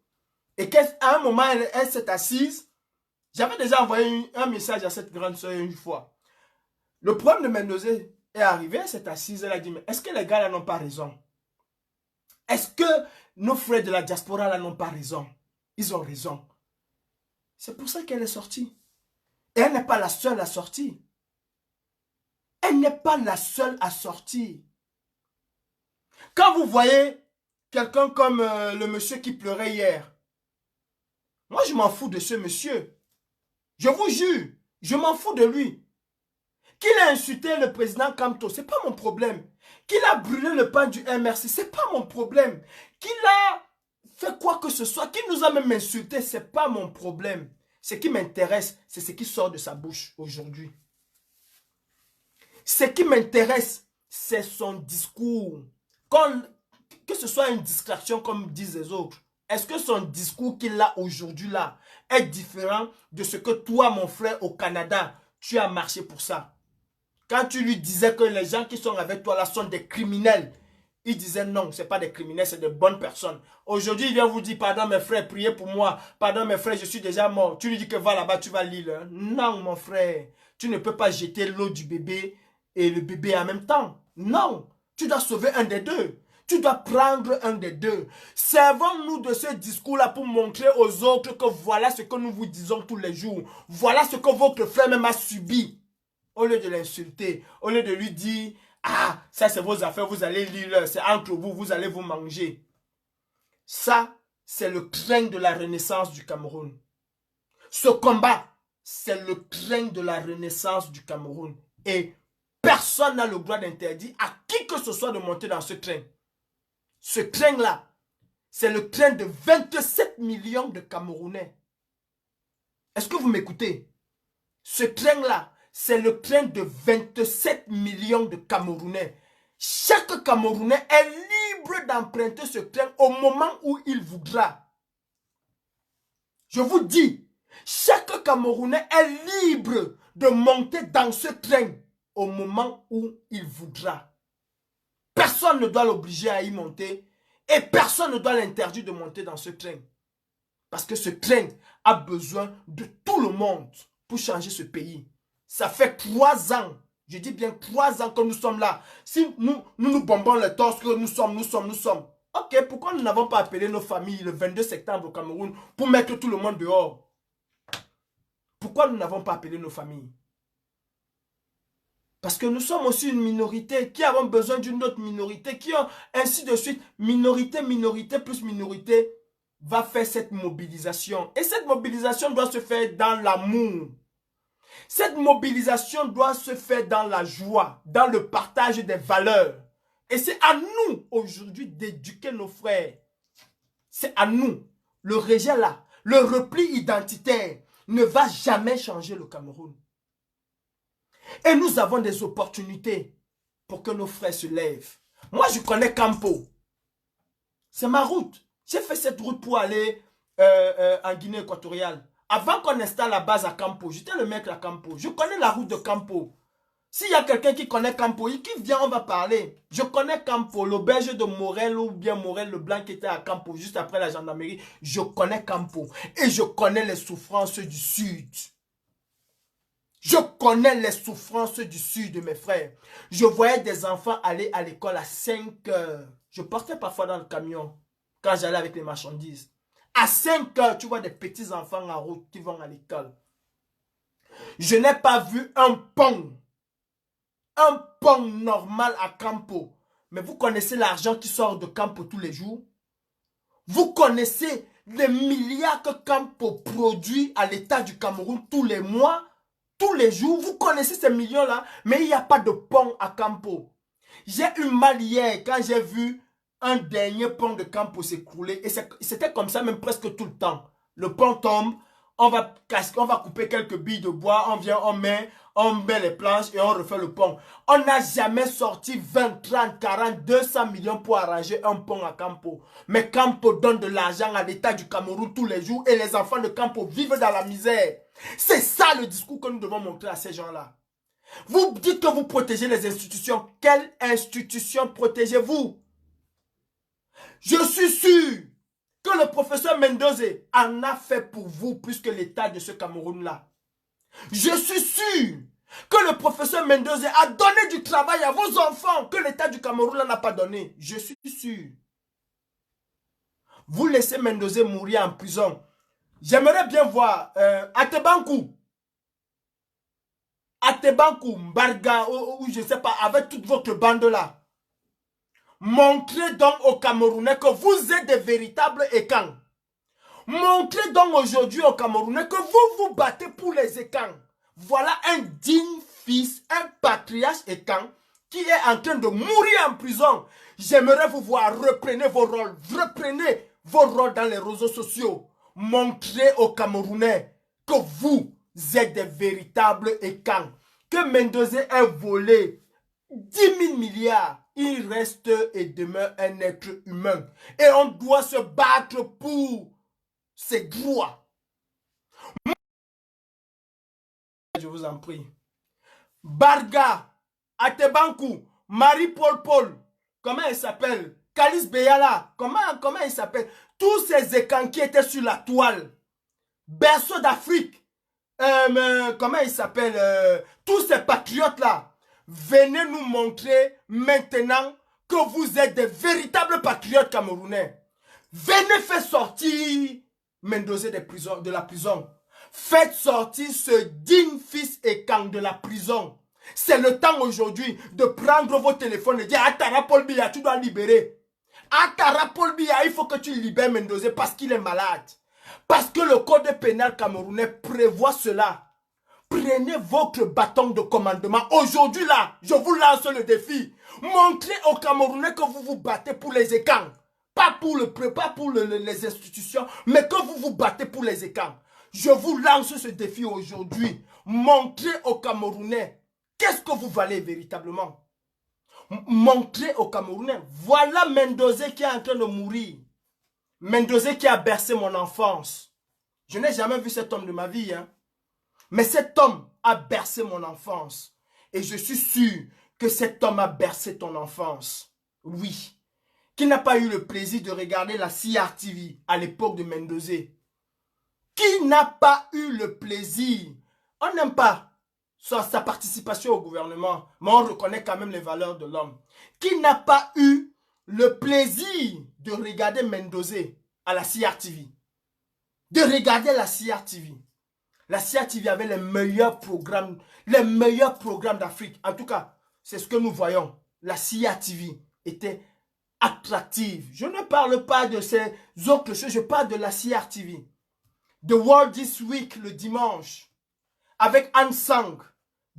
Et qu'à un moment, elle s'est assise. J'avais déjà envoyé un message à cette grande soeur une fois. Le problème de Mendoza est arrivé, elle s'est assise, elle a dit, mais est-ce que les gars là n'ont pas raison? Est-ce que nos frères de la diaspora là n'ont pas raison? Ils ont raison. C'est pour ça qu'elle est sortie. Et elle n'est pas la seule à sortir. Elle n'est pas la seule à sortir. Quand vous voyez quelqu'un comme le monsieur qui pleurait hier, moi je m'en fous de ce monsieur. Je vous jure, je m'en fous de lui. Qu'il a insulté le président Kamto, ce n'est pas mon problème. Qu'il a brûlé le pain du MRC, ce n'est pas mon problème. Qu'il a fait quoi que ce soit, qu'il nous a même insulté, ce n'est pas mon problème. Ce qui m'intéresse, c'est ce qui sort de sa bouche aujourd'hui. Ce qui m'intéresse, c'est son discours. Que ce soit une distraction comme disent les autres. Est-ce que son discours qu'il a aujourd'hui là est différent de ce que toi, mon frère, au Canada, tu as marché pour ça? Quand tu lui disais que les gens qui sont avec toi là sont des criminels, il disait non, ce n'est pas des criminels, c'est de bonnes personnes. Aujourd'hui, il vient vous dire, pardon mes frères, priez pour moi. Pardon mes frères, je suis déjà mort. Tu lui dis que va là-bas, tu vas lire. Non, mon frère, tu ne peux pas jeter l'eau du bébé et le bébé en même temps. Non, tu dois sauver un des deux. Tu dois prendre un des deux. Servons-nous de ce discours-là pour montrer aux autres que voilà ce que nous vous disons tous les jours. Voilà ce que votre frère même a subi. Au lieu de l'insulter, au lieu de lui dire, ah, ça c'est vos affaires, vous allez lire, c'est entre vous, vous allez vous manger. Ça, c'est le train de la renaissance du Cameroun. Ce combat, c'est le train de la renaissance du Cameroun. Et personne n'a le droit d'interdire à qui que ce soit de monter dans ce train. Ce train-là, c'est le train de 27 millions de Camerounais. Est-ce que vous m'écoutez? Ce train-là, c'est le train de 27 millions de Camerounais. Chaque Camerounais est libre d'emprunter ce train au moment où il voudra. Je vous dis, chaque Camerounais est libre de monter dans ce train au moment où il voudra. Personne ne doit l'obliger à y monter et personne ne doit l'interdire de monter dans ce train. Parce que ce train a besoin de tout le monde pour changer ce pays. Ça fait 3 ans, je dis bien 3 ans que nous sommes là. Si nous bombons le torse que nous sommes. Ok, pourquoi nous n'avons pas appelé nos familles le 22 septembre au Cameroun pour mettre tout le monde dehors? Pourquoi nous n'avons pas appelé nos familles? Parce que nous sommes aussi une minorité qui avons besoin d'une autre minorité, qui ont ainsi de suite, minorité plus minorité. va faire cette mobilisation. Et cette mobilisation doit se faire dans l'amour. Cette mobilisation doit se faire dans la joie, dans le partage des valeurs. Et c'est à nous aujourd'hui d'éduquer nos frères. C'est à nous. Le rejet là, le repli identitaire ne va jamais changer le Cameroun. Et nous avons des opportunités pour que nos frères se lèvent. Moi, je connais Campo. C'est ma route. J'ai fait cette route pour aller en Guinée équatoriale. Avant qu'on installe la base à Campo, j'étais le mec à Campo. Je connais la route de Campo. S'il y a quelqu'un qui connaît Campo, qui vient, on va parler. Je connais Campo, l'auberge de Morel ou bien Morel le Blanc qui était à Campo, juste après la gendarmerie. Je connais Campo. Et je connais les souffrances du Sud. Je connais les souffrances du Sud, mes frères. Je voyais des enfants aller à l'école à 5 heures. Je partais parfois dans le camion quand j'allais avec les marchandises. À 5 heures, tu vois des petits enfants en route qui vont à l'école. Je n'ai pas vu un pont normal à Campo. Mais vous connaissez l'argent qui sort de Campo tous les jours? Vous connaissez les milliards que Campo produit à l'État du Cameroun tous les mois? Tous les jours, vous connaissez ces millions-là, mais il n'y a pas de pont à Campo. J'ai eu mal hier quand j'ai vu un dernier pont de Campo s'écrouler. Et c'était comme ça même presque tout le temps. Le pont tombe, on va couper quelques billes de bois, on vient, on met les planches et on refait le pont. On n'a jamais sorti 20, 30, 40, 200 millions pour arranger un pont à Campo. Mais Campo donne de l'argent à l'État du Cameroun tous les jours et les enfants de Campo vivent dans la misère. C'est ça le discours que nous devons montrer à ces gens-là. Vous dites que vous protégez les institutions. Quelle institution protégez-vous? Je suis sûr que le professeur Mendoza en a fait pour vous plus que l'État de ce Cameroun-là. Je suis sûr que le professeur Mendoza a donné du travail à vos enfants que l'État du Cameroun n'a pas donné. Je suis sûr. Vous laissez Mendoza mourir en prison. J'aimerais bien voir Atebankou, Mbarga, ou je ne sais pas, avec toute votre bande-là. Montrez donc aux Camerounais que vous êtes des véritables écans. Montrez donc aujourd'hui aux Camerounais que vous vous battez pour les écans. Voilà un digne fils, un patriarche écan qui est en train de mourir en prison. J'aimerais vous voir, reprenez vos rôles dans les réseaux sociaux. Montrez aux Camerounais que vous êtes des véritables écans. Que Mendoza ait volé 10 000 milliards. Il reste et demeure un être humain. Et on doit se battre pour ses droits. Je vous en prie. Barga, Atebankou, Marie-Paul, comment elle s'appelle? Kalis Beyala, comment il s'appelle? Tous ces écans qui étaient sur la toile. Berceau d'Afrique. Comment il s'appelle? Tous ces patriotes-là. Venez nous montrer maintenant que vous êtes des véritables patriotes camerounais. Venez faire sortir Mendoza de la prison. Faites sortir ce digne fils écan de la prison. C'est le temps aujourd'hui de prendre vos téléphones et dire Atara Paul Biya, tu dois libérer. Atara Paul Biya, il faut que tu libères Mendoza parce qu'il est malade. Parce que le code pénal camerounais prévoit cela. Prenez votre bâton de commandement. Aujourd'hui là, je vous lance le défi. Montrez aux Camerounais que vous vous battez pour les écans. Pas pour les institutions, mais que vous vous battez pour les écans. Je vous lance ce défi aujourd'hui. Montrez aux Camerounais qu'est-ce que vous valez véritablement. Montrez aux Camerounais. Voilà Mendoza qui est en train de mourir. Mendoza qui a bercé mon enfance. Je n'ai jamais vu cet homme de ma vie. Mais cet homme a bercé mon enfance. Et je suis sûr que cet homme a bercé ton enfance. Oui. Qui n'a pas eu le plaisir de regarder la CRTV à l'époque de Mendoza? Qui n'a pas eu le plaisir? On n'aime pas sa participation au gouvernement, mais on reconnaît quand même les valeurs de l'homme. Qui n'a pas eu le plaisir de regarder Mendoza à la CRTV? De regarder la CRTV. La CRTV avait les meilleurs programmes d'Afrique. En tout cas, c'est ce que nous voyons. La CRTV était attractive. Je ne parle pas de ces autres choses, je parle de la CRTV. The World This Week le dimanche, avec Anne Sang.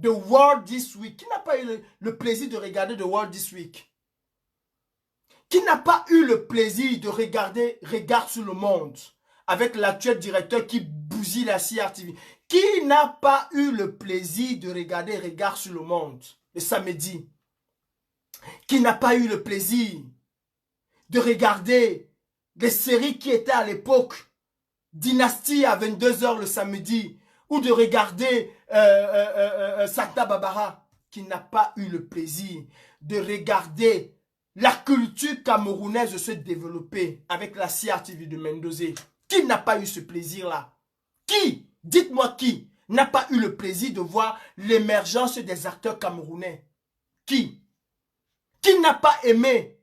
The World This Week. Qui n'a pas eu le plaisir de regarder The World This Week? Qui n'a pas eu le plaisir de regarder Regard sur le monde avec l'actuel directeur qui bousille la CRTV? Qui n'a pas eu le plaisir de regarder Regard sur le monde le samedi? Qui n'a pas eu le plaisir de regarder des séries qui étaient à l'époque Dynastie à 22 h le samedi, ou de regarder Santa Barbara? Qui n'a pas eu le plaisir de regarder la culture camerounaise se développer avec la CRTV de Mendoza? Qui n'a pas eu ce plaisir-là? Qui, dites-moi qui, n'a pas eu le plaisir de voir l'émergence des acteurs camerounais? Qui? Qui n'a pas aimé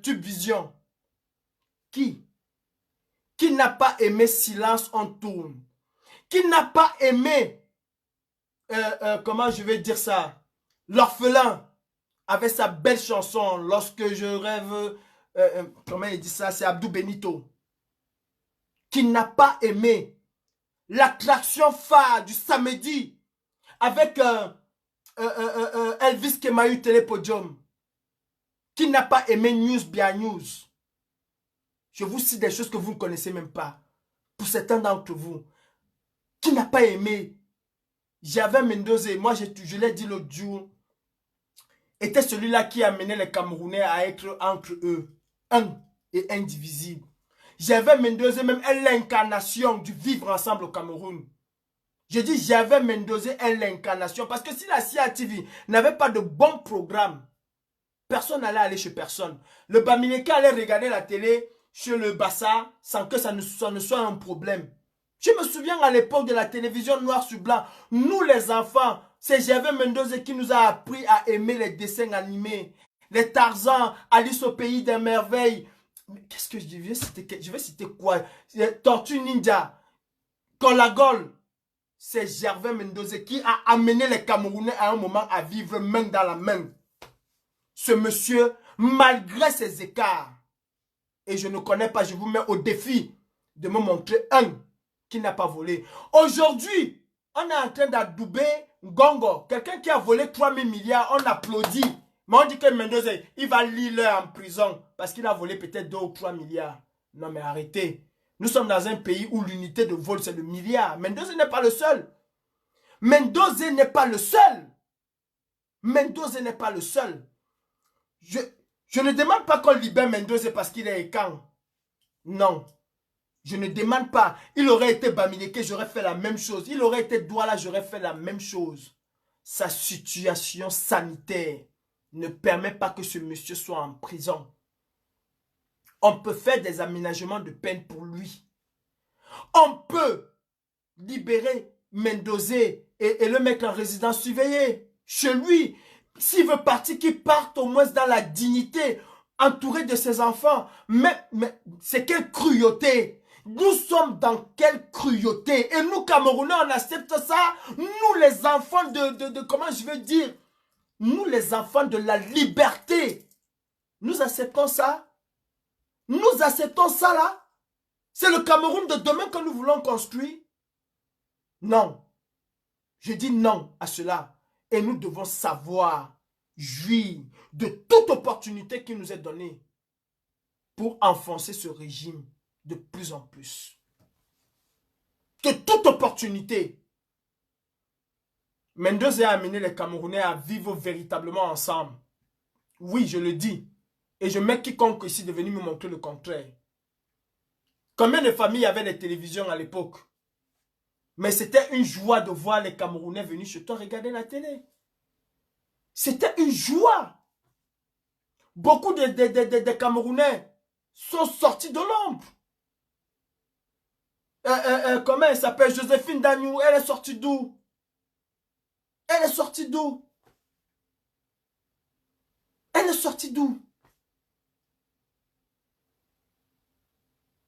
Tube Vision? Qui? Qui n'a pas aimé Silence on tourne? Qui n'a pas aimé, comment je vais dire ça, L'Orphelin, avec sa belle chanson, Lorsque je rêve, comment il dit ça, c'est Abdou Benito. Qui n'a pas aimé l'attraction phare du samedi, avec Elvis Kemayu Télépodium? Qui n'a pas aimé News Bien News? Je vous cite des choses que vous ne connaissez même pas. Pour certains d'entre vous. Qui n'a pas aimé? J'avais Mendoza, moi je l'ai dit l'autre jour, était celui-là qui amenait les Camerounais à être entre eux, un et indivisible. J'avais Mendoza même l'incarnation du vivre ensemble au Cameroun. Je dis j'avais Mendoza l'incarnation parce que si la CRTV n'avait pas de bon programme, personne n'allait aller chez personne. Le Bamileke allait regarder la télé chez le Bassa sans que ça ne soit un problème. Je me souviens à l'époque de la télévision noir sur blanc, nous les enfants, c'est Gervais Mendoza qui nous a appris à aimer les dessins animés. Les Tarzan, Alice au pays des merveilles. Qu'est-ce que je vais citer quoi? Tortue Ninja, Colagol. C'est Gervais Mendoza qui a amené les Camerounais à un moment à vivre main dans la main. Ce monsieur, malgré ses écarts, et je ne connais pas, je vous mets au défi de me montrer un qui n'a pas volé. Aujourd'hui, on est en train d'adouber Gongo, quelqu'un qui a volé 3000 milliards, on applaudit. Mais on dit que Mendoza, il va l'île en prison parce qu'il a volé peut-être 2 ou 3 milliards. Non mais arrêtez. Nous sommes dans un pays où l'unité de vol c'est le milliard. Mendoza n'est pas le seul. Mendoza n'est pas le seul. Mendoza n'est pas le seul. Je ne demande pas qu'on libère Mendoza parce qu'il est écan. Non. Je ne demande pas. Il aurait été Bamileke, j'aurais fait la même chose. Il aurait été Douala, j'aurais fait la même chose. Sa situation sanitaire ne permet pas que ce monsieur soit en prison. On peut faire des aménagements de peine pour lui. On peut libérer Mendoza et le mettre en résidence surveillée. Chez lui, s'il veut partir, qu'il parte au moins dans la dignité, entouré de ses enfants. Mais c'est quelle cruauté! Nous sommes dans quelle cruauté? Et nous, Camerounais, on accepte ça. Nous, les enfants comment je veux dire? Nous, les enfants de la liberté. Nous acceptons ça? Nous acceptons ça là? C'est le Cameroun de demain que nous voulons construire? Non. Je dis non à cela. Et nous devons savoir jouir de toute opportunité qui nous est donnée pour enfoncer ce régime de plus en plus. De toute opportunité. Mendoza a amené les Camerounais à vivre véritablement ensemble. Oui, je le dis. Et je mets quiconque ici de venir me montrer le contraire. Combien de familles avaient les télévisions à l'époque? Mais c'était une joie de voir les Camerounais venir chez toi regarder la télé. C'était une joie. Beaucoup de Camerounais sont sortis de l'ombre. Comment elle s'appelle? Joséphine Dagnou, elle est sortie d'où? Elle est sortie d'où? Elle est sortie d'où?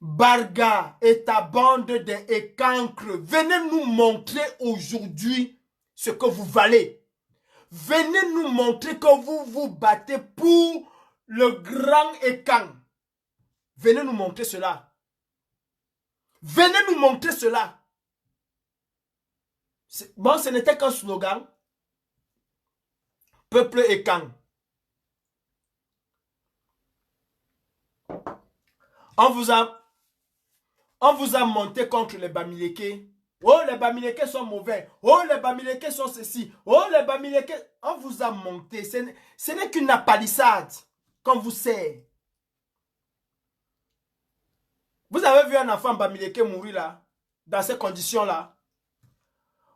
Barga et ta bande de cancres, venez nous montrer aujourd'hui ce que vous valez. Venez nous montrer que vous vous battez pour le grand Ekan. Venez nous montrer cela. Venez nous montrer cela. Bon, ce n'était qu'un slogan. Peuple Ekan. On vous a monté contre les Bamileke. Oh, les Bamileke sont mauvais. Oh, les Bamileke sont ceci. Oh, les Bamileke... On vous a monté. Ce n'est qu'une palissade qu'on vous sert. Vous avez vu un enfant Bamileke mourir là, dans ces conditions-là.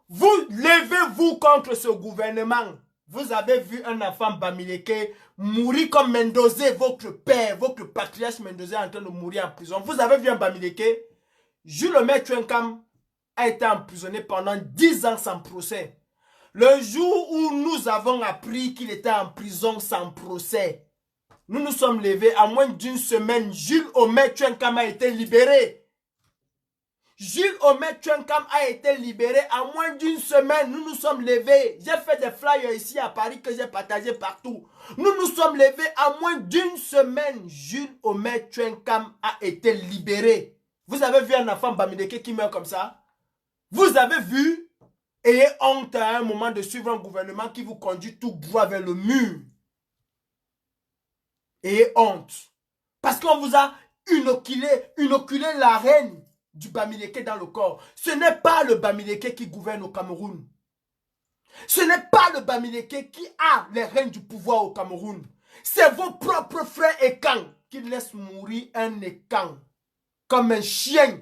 Vous levez-vous contre ce gouvernement. Vous avez vu un enfant Bamileke mourir comme Mendozé, votre père, votre patriarche Mendozé en train de mourir en prison. Vous avez vu un Bamileke? Jules Omer Tchenkam a été emprisonné pendant 10 ans sans procès. Le jour où nous avons appris qu'il était en prison sans procès, nous nous sommes levés. À moins d'une semaine, Jules Omer Tchenkam a été libéré. Jules Omer Tchenkam a été libéré à moins d'une semaine. Nous nous sommes levés. J'ai fait des flyers ici à Paris que j'ai partagé partout. Nous nous sommes levés à moins d'une semaine. Jules Omer Tchenkam a été libéré. Vous avez vu un enfant Bamileke qui meurt comme ça? Vous avez vu? Ayez honte à un moment de suivre un gouvernement qui vous conduit tout droit vers le mur. Ayez honte. Parce qu'on vous a inoculé la reine du Bamileke dans le corps. Ce n'est pas le Bamileke qui gouverne au Cameroun. Ce n'est pas le Bamileke qui a les rênes du pouvoir au Cameroun. C'est vos propres frères Ekan qui laissent mourir un Ekan comme un chien.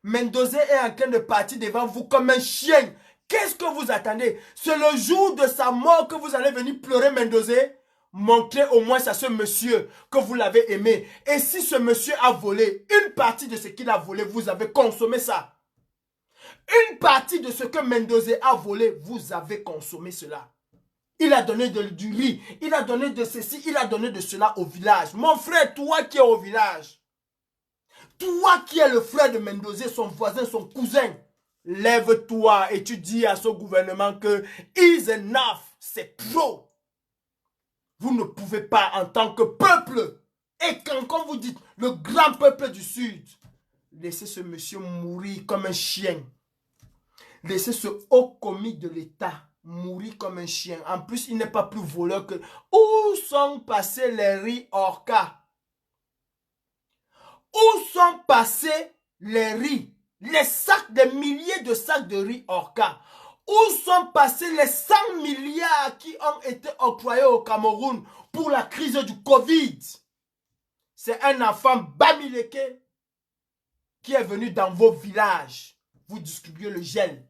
Mendozé est en train de partir devant vous comme un chien. Qu'est-ce que vous attendez? C'est le jour de sa mort que vous allez venir pleurer Mendozé? Montrez au moins à ce monsieur que vous l'avez aimé. Et si ce monsieur a volé une partie de ce qu'il a volé, vous avez consommé ça. Une partie de ce que Mendozé a volé, vous avez consommé cela. Il a donné du riz, il a donné de ceci, il a donné de cela au village. Mon frère, toi qui es au village, toi qui es le frère de Mendozé, son voisin, son cousin, lève-toi et tu dis à ce gouvernement que is enough, c'est trop. Vous ne pouvez pas en tant que peuple, et quand vous dites le grand peuple du Sud, laissez ce monsieur mourir comme un chien. Laissez ce haut commis de l'État mourir comme un chien. En plus, il n'est pas plus voleur que... Où sont passés les riz Orca? Où sont passés les riz? Les sacs, des milliers de sacs de riz Orca. Où sont passés les 100 milliards qui ont été octroyés au Cameroun pour la crise du Covid? C'est un enfant Bamileke qui est venu dans vos villages. Vous distribuez le gel.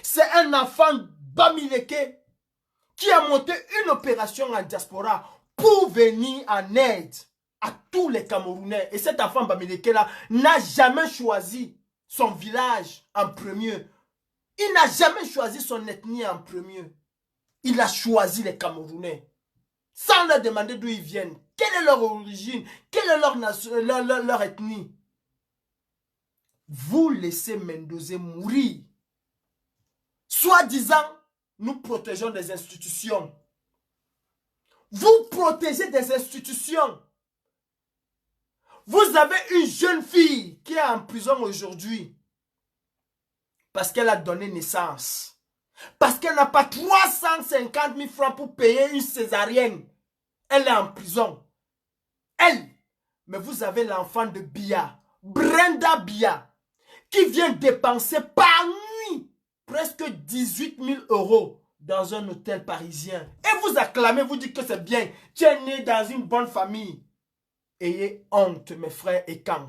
C'est un enfant Bamileke qui a monté une opération en diaspora pour venir en aide à tous les Camerounais. Et cet enfant Bamileke-là n'a jamais choisi son village en premier. Il n'a jamais choisi son ethnie en premier. Il a choisi les Camerounais. Sans leur demander d'où ils viennent. Quelle est leur origine? Quelle est leur ethnie? Vous laissez Mendozé mourir. Soi-disant, nous protégeons des institutions. Vous protégez des institutions. Vous avez une jeune fille qui est en prison aujourd'hui. Parce qu'elle a donné naissance. Parce qu'elle n'a pas 350 000 francs pour payer une césarienne. Elle est en prison. Elle. Mais vous avez l'enfant de Bia, Brenda Bia, qui vient dépenser par nuit presque 18 000 € dans un hôtel parisien. Et vous acclamez, vous dites que c'est bien. Tu es né dans une bonne famille. Ayez honte, mes frères Ekan.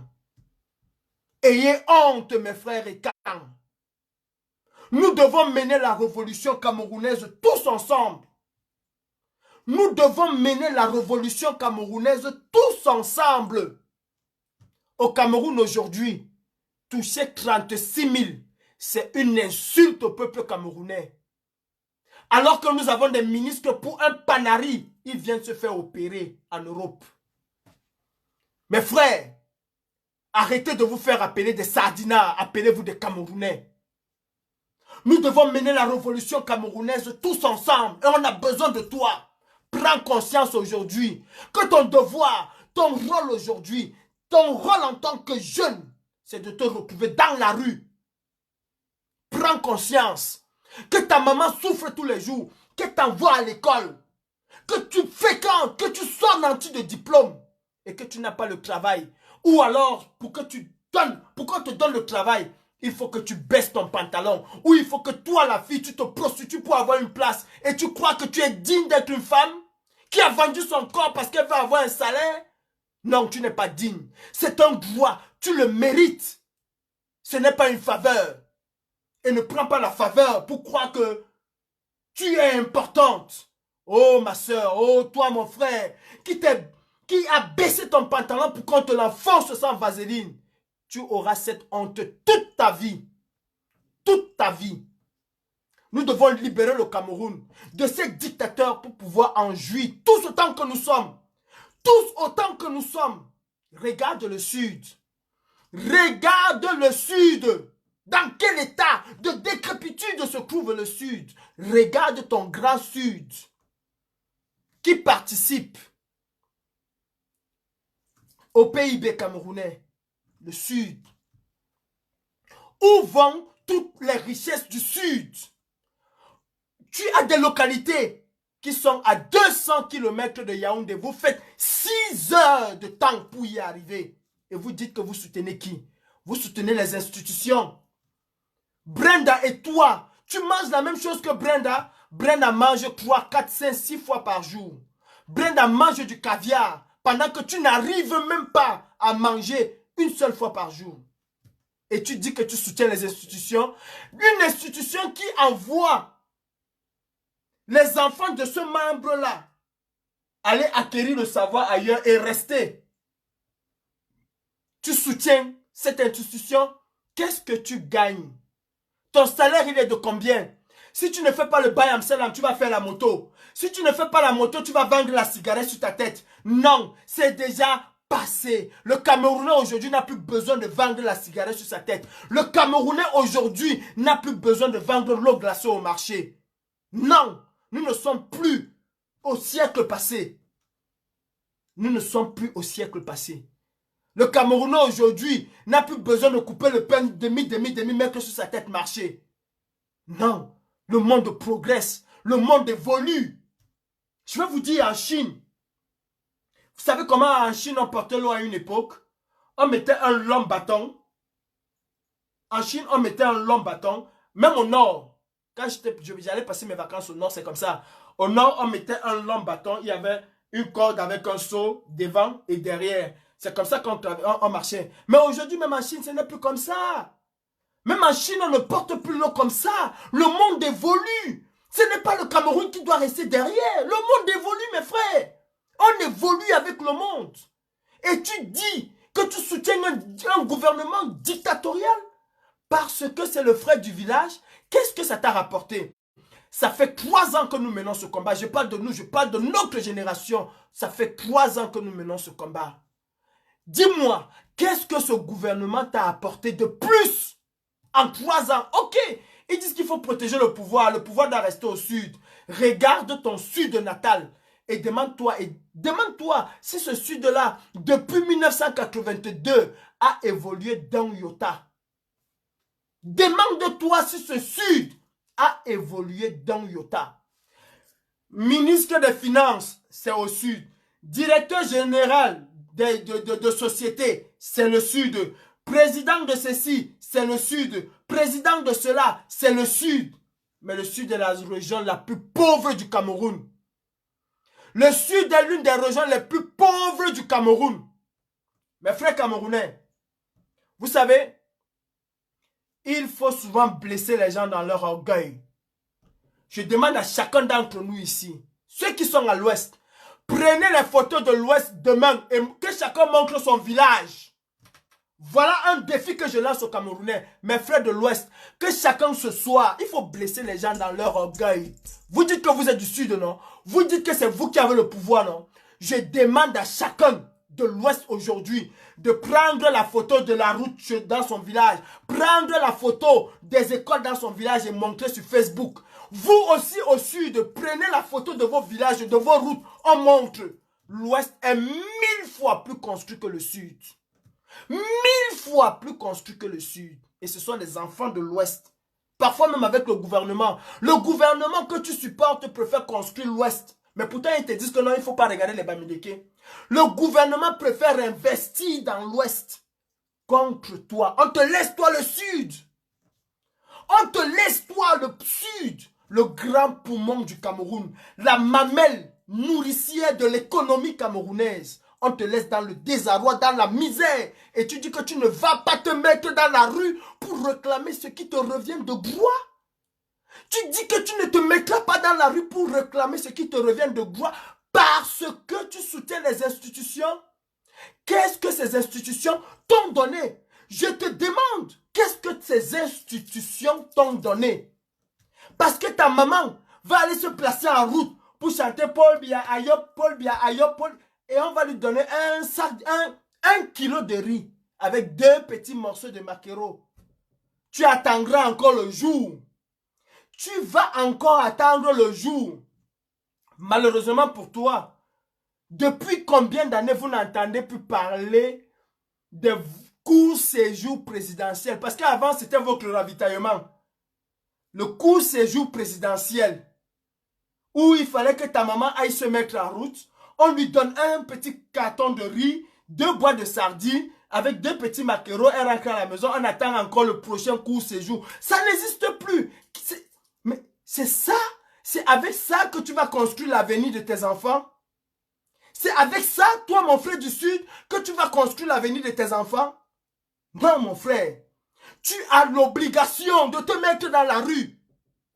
Ayez honte, mes frères Ekan. Nous devons mener la révolution camerounaise tous ensemble. Nous devons mener la révolution camerounaise tous ensemble. Au Cameroun aujourd'hui, toucher 36 000, c'est une insulte au peuple camerounais. Alors que nous avons des ministres pour un panari, ils viennent se faire opérer en Europe. Mes frères, arrêtez de vous faire appeler des sardinats, appelez-vous des Camerounais. Nous devons mener la révolution camerounaise tous ensemble et on a besoin de toi. Prends conscience aujourd'hui que ton devoir, ton rôle aujourd'hui, ton rôle en tant que jeune, c'est de te retrouver dans la rue. Prends conscience que ta maman souffre tous les jours, que t'envoie à l'école, que tu fréquentes, que tu sois nanti de diplôme et que tu n'as pas le travail. Ou alors, pour qu'on te donne le travail, il faut que tu baisses ton pantalon. Ou il faut que toi, la fille, tu te prostitues pour avoir une place. Et tu crois que tu es digne d'être une femme qui a vendu son corps parce qu'elle veut avoir un salaire? Non, tu n'es pas digne. C'est un droit. Tu le mérites. Ce n'est pas une faveur. Et ne prends pas la faveur pour croire que tu es importante. Oh ma soeur, oh toi mon frère, qui a baissé ton pantalon pour qu'on te l'enfonce sans vaseline. Tu auras cette honte toute ta vie. Toute ta vie. Nous devons libérer le Cameroun de ces dictateurs pour pouvoir en jouir tous autant que nous sommes. Tous autant que nous sommes. Regarde le Sud. Regarde le Sud. Dans quel état de décrépitude se trouve le Sud? Regarde ton grand Sud qui participe au PIB camerounais. Le Sud. Où vont toutes les richesses du Sud? Tu as des localités qui sont à 200 km de Yaoundé. Vous faites 6 heures de temps pour y arriver. Et vous dites que vous soutenez qui? Vous soutenez les institutions. Brenda et toi, tu manges la même chose que Brenda. Brenda mange 3, 4, 5, 6 fois par jour. Brenda mange du caviar pendant que tu n'arrives même pas à manger une seule fois par jour. Et tu dis que tu soutiens les institutions. Une institution qui envoie les enfants de ce membre-là aller acquérir le savoir ailleurs et rester. Tu soutiens cette institution. Qu'est-ce que tu gagnes? Ton salaire, il est de combien? Si tu ne fais pas le bail Amsterdam, tu vas faire la moto. Si tu ne fais pas la moto, tu vas vendre la cigarette sur ta tête. Non, c'est déjà passé. Le Camerounais aujourd'hui n'a plus besoin de vendre la cigarette sur sa tête. Le Camerounais aujourd'hui n'a plus besoin de vendre l'eau glacée au marché. Non, nous ne sommes plus au siècle passé. Nous ne sommes plus au siècle passé. Le Camerounais aujourd'hui n'a plus besoin de couper le pain mettre sur sa tête marcher. Non, le monde progresse, le monde évolue. Je vais vous dire en Chine. Vous savez comment en Chine on portait l'eau à une époque? On mettait un long bâton. En Chine, on mettait un long bâton. Même au nord, quand j'allais passer mes vacances au nord, c'est comme ça. Au nord, on mettait un long bâton. Il y avait une corde avec un seau devant et derrière. C'est comme ça qu'on marchait. Mais aujourd'hui, même en Chine, ce n'est plus comme ça. Même en Chine, on ne porte plus l'eau comme ça. Le monde évolue. Ce n'est pas le Cameroun qui doit rester derrière. Le monde évolue, mes frères. On évolue avec le monde. Et tu dis que tu soutiens un gouvernement dictatorial parce que c'est le frère du village. Qu'est-ce que ça t'a rapporté? Ça fait 3 ans que nous menons ce combat. Je parle de nous, je parle de notre génération. Ça fait 3 ans que nous menons ce combat. Dis-moi, qu'est-ce que ce gouvernement t'a apporté de plus en 3 ans? Ok, ils disent qu'il faut protéger le pouvoir doit rester au sud. Regarde ton sud natal et demande-toi si ce sud-là, depuis 1982, a évolué d'un iota. Demande-toi si ce sud a évolué d'un iota. Ministre des Finances, c'est au sud. Directeur général de société, c'est le sud. Président de ceci, c'est le sud. Président de cela, c'est le sud. Mais le sud est la région la plus pauvre du Cameroun. Le sud est l'une des régions les plus pauvres du Cameroun. Mes frères camerounais, vous savez, il faut souvent blesser les gens dans leur orgueil. Je demande à chacun d'entre nous ici, ceux qui sont à l'ouest, prenez les photos de l'ouest demain et que chacun montre son village. Voilà un défi que je lance aux Camerounais, mes frères de l'ouest. Que chacun ce soir, il faut blesser les gens dans leur orgueil. Vous dites que vous êtes du sud, non? Vous dites que c'est vous qui avez le pouvoir, non? Je demande à chacun de l'ouest aujourd'hui de prendre la photo de la route dans son village, prendre la photo des écoles dans son village et montrer sur Facebook. Vous aussi au sud, prenez la photo de vos villages, de vos routes. On montre. L'ouest est 1000 fois plus construit que le sud. 1000 fois plus construit que le sud. Et ce sont les enfants de l'ouest. Parfois même avec le gouvernement. Le gouvernement que tu supportes préfère construire l'ouest. Mais pourtant ils te disent que non, il ne faut pas regarder les Bamileke. Le gouvernement préfère investir dans l'ouest contre toi. On te laisse toi le sud. On te laisse toi le sud. Le grand poumon du Cameroun. La mamelle nourricière de l'économie camerounaise. On te laisse dans le désarroi, dans la misère. Et tu dis que tu ne vas pas te mettre dans la rue pour réclamer ce qui te revient de droit. Tu dis que tu ne te mettras pas dans la rue pour réclamer ce qui te revient de droit parce que tu soutiens les institutions. Qu'est-ce que ces institutions t'ont donné? Je te demande, qu'est-ce que ces institutions t'ont donné? Parce que ta maman va aller se placer en route pour chanter Paul Biya Ayop, Paul Biya Ayop, Paul... Et on va lui donner un sac, un kilo de riz avec 2 petits morceaux de maquereau. Tu attendras encore le jour. Tu vas encore attendre le jour. Malheureusement pour toi, depuis combien d'années vous n'entendez plus parler de court séjour présidentiel? Parce qu'avant, c'était votre ravitaillement. Le court séjour présidentiel, où il fallait que ta maman aille se mettre en route. On lui donne un petit carton de riz, 2 boîtes de sardines, avec 2 petits maquereaux, elle rentre à la maison, on attend encore le prochain court séjour. Ça n'existe plus. Mais c'est ça, c'est avec ça que tu vas construire l'avenir de tes enfants. C'est avec ça, toi mon frère du Sud, que tu vas construire l'avenir de tes enfants. Non mon frère, tu as l'obligation de te mettre dans la rue.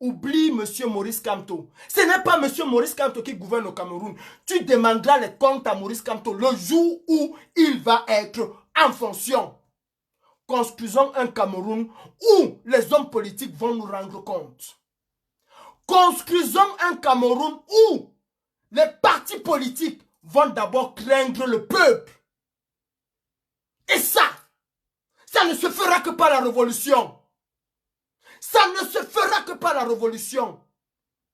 Oublie M. Maurice Kamto. Ce n'est pas M. Maurice Kamto qui gouverne le Cameroun. Tu demanderas les comptes à Maurice Kamto le jour où il va être en fonction. Construisons un Cameroun où les hommes politiques vont nous rendre compte. Construisons un Cameroun où les partis politiques vont d'abord craindre le peuple. Et ça ne se fera que par la révolution. Ça ne se fera que par la révolution.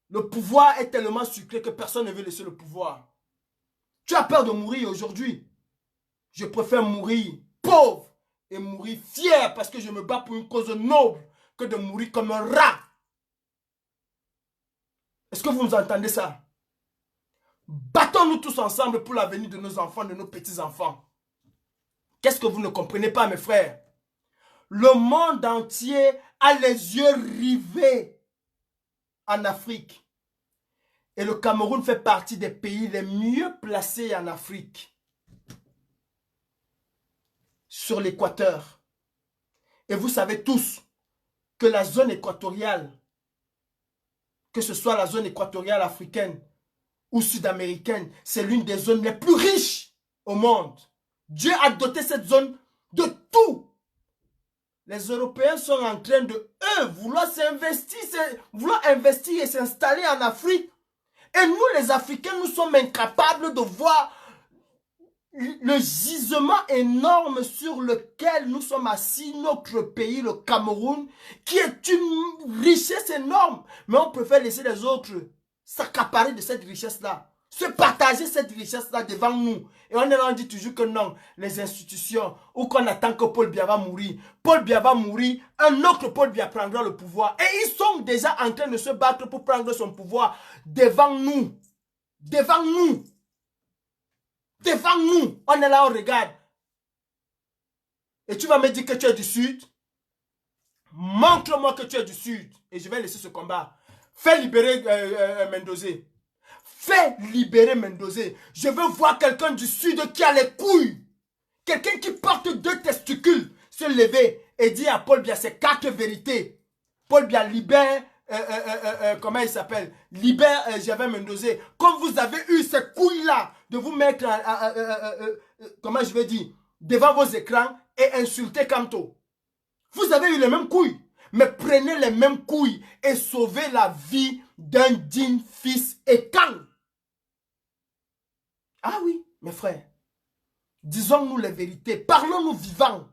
Le pouvoir est tellement sucré que personne ne veut laisser le pouvoir. Tu as peur de mourir aujourd'hui. Je préfère mourir pauvre et mourir fier parce que je me bats pour une cause noble que de mourir comme un rat. Est-ce que vous nous entendez ça? Battons-nous tous ensemble pour l'avenir de nos enfants, de nos petits-enfants. Qu'est-ce que vous ne comprenez pas, mes frères? Le monde entier a les yeux rivés en Afrique. Et le Cameroun fait partie des pays les mieux placés en Afrique. Sur l'équateur. Et vous savez tous que la zone équatoriale, que ce soit la zone équatoriale africaine ou sud-américaine, c'est l'une des zones les plus riches au monde. Dieu a doté cette zone de tout. Les Européens sont en train de, vouloir investir et s'installer en Afrique. Et nous, les Africains, nous sommes incapables de voir le gisement énorme sur lequel nous sommes assis, notre pays, le Cameroun, qui est une richesse énorme. Mais on préfère laisser les autres s'accaparer de cette richesse-là, se partager cette richesse-là devant nous. Et on est là, on dit toujours que non, les institutions, ou qu'on attend que Paul Biya va mourir. Paul Biya va mourir, un autre Paul Biya prendra le pouvoir. Et ils sont déjà en train de se battre pour prendre son pouvoir devant nous. Devant nous. Devant nous. On est là, on regarde. Et tu vas me dire que tu es du Sud? Montre-moi que tu es du Sud. Et je vais laisser ce combat. Fais libérer Mendozé. Fais libérer Mendozé. Je veux voir quelqu'un du Sud qui a les couilles. Quelqu'un qui porte 2 testicules se lever et dire à Paul Biya ses 4 vérités. Paul Biya libère, comment il s'appelle? Libère Gervais Mendozé. Comme vous avez eu ces couilles-là de vous mettre, comment je vais dire, devant vos écrans et insulter Kamto. Vous avez eu les mêmes couilles. Mais prenez les mêmes couilles et sauvez la vie d'un digne fils Ekan. Ah oui, mes frères. Disons-nous les vérités. Parlons-nous vivants.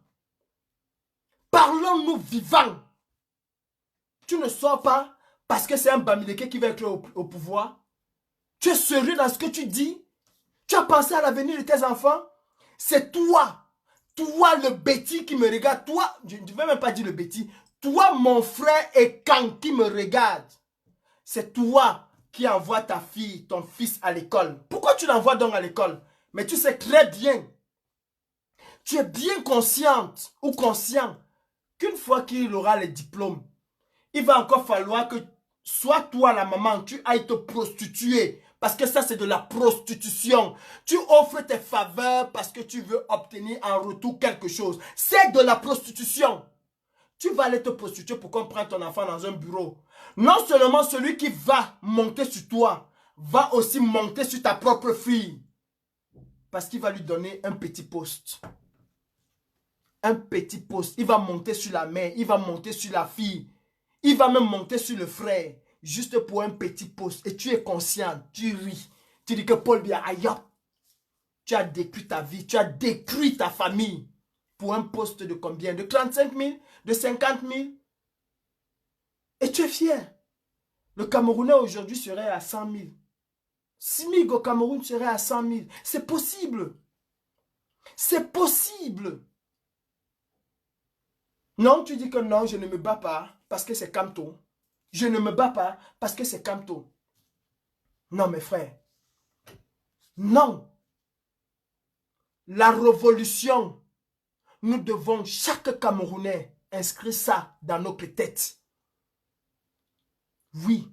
Parlons-nous vivants. Tu ne sors pas parce que c'est un Bamileke qui va être au pouvoir? Tu es sérieux dans ce que tu dis? Tu as pensé à l'avenir de tes enfants? C'est toi le bêtis qui me regarde, toi, je ne vais même pas dire le bêtis, toi mon frère et quand qui me regarde, c'est toi qui envoie ta fille, ton fils à l'école. Pourquoi tu l'envoies donc à l'école? Mais tu sais très bien, tu es bien consciente ou conscient qu'une fois qu'il aura les diplômes, il va encore falloir que soit toi la maman, tu ailles te prostituer. Parce que ça, c'est de la prostitution. Tu offres tes faveurs parce que tu veux obtenir en retour quelque chose. C'est de la prostitution. Tu vas aller te prostituer pour qu'on prenne ton enfant dans un bureau. Non seulement celui qui va monter sur toi, va aussi monter sur ta propre fille. Parce qu'il va lui donner un petit poste. Un petit poste. Il va monter sur la mère, il va monter sur la fille. Il va même monter sur le frère. Juste pour un petit poste. Et tu es conscient, tu ris. Tu dis que Paul Biya, aïe, tu as détruit ta vie, tu as détruit ta famille. Pour un poste de combien? De 35 000? De 50 000? Et tu es fier. Le Camerounais aujourd'hui serait à 100 000. 6 000 au Cameroun serait à 100 000. C'est possible. C'est possible. Non, tu dis que non, je ne me bats pas parce que c'est Kamto. Je ne me bats pas parce que c'est Kamto. Non, mes frères. Non. La révolution, nous devons, chaque Camerounais, inscrire ça dans notre tête. Oui,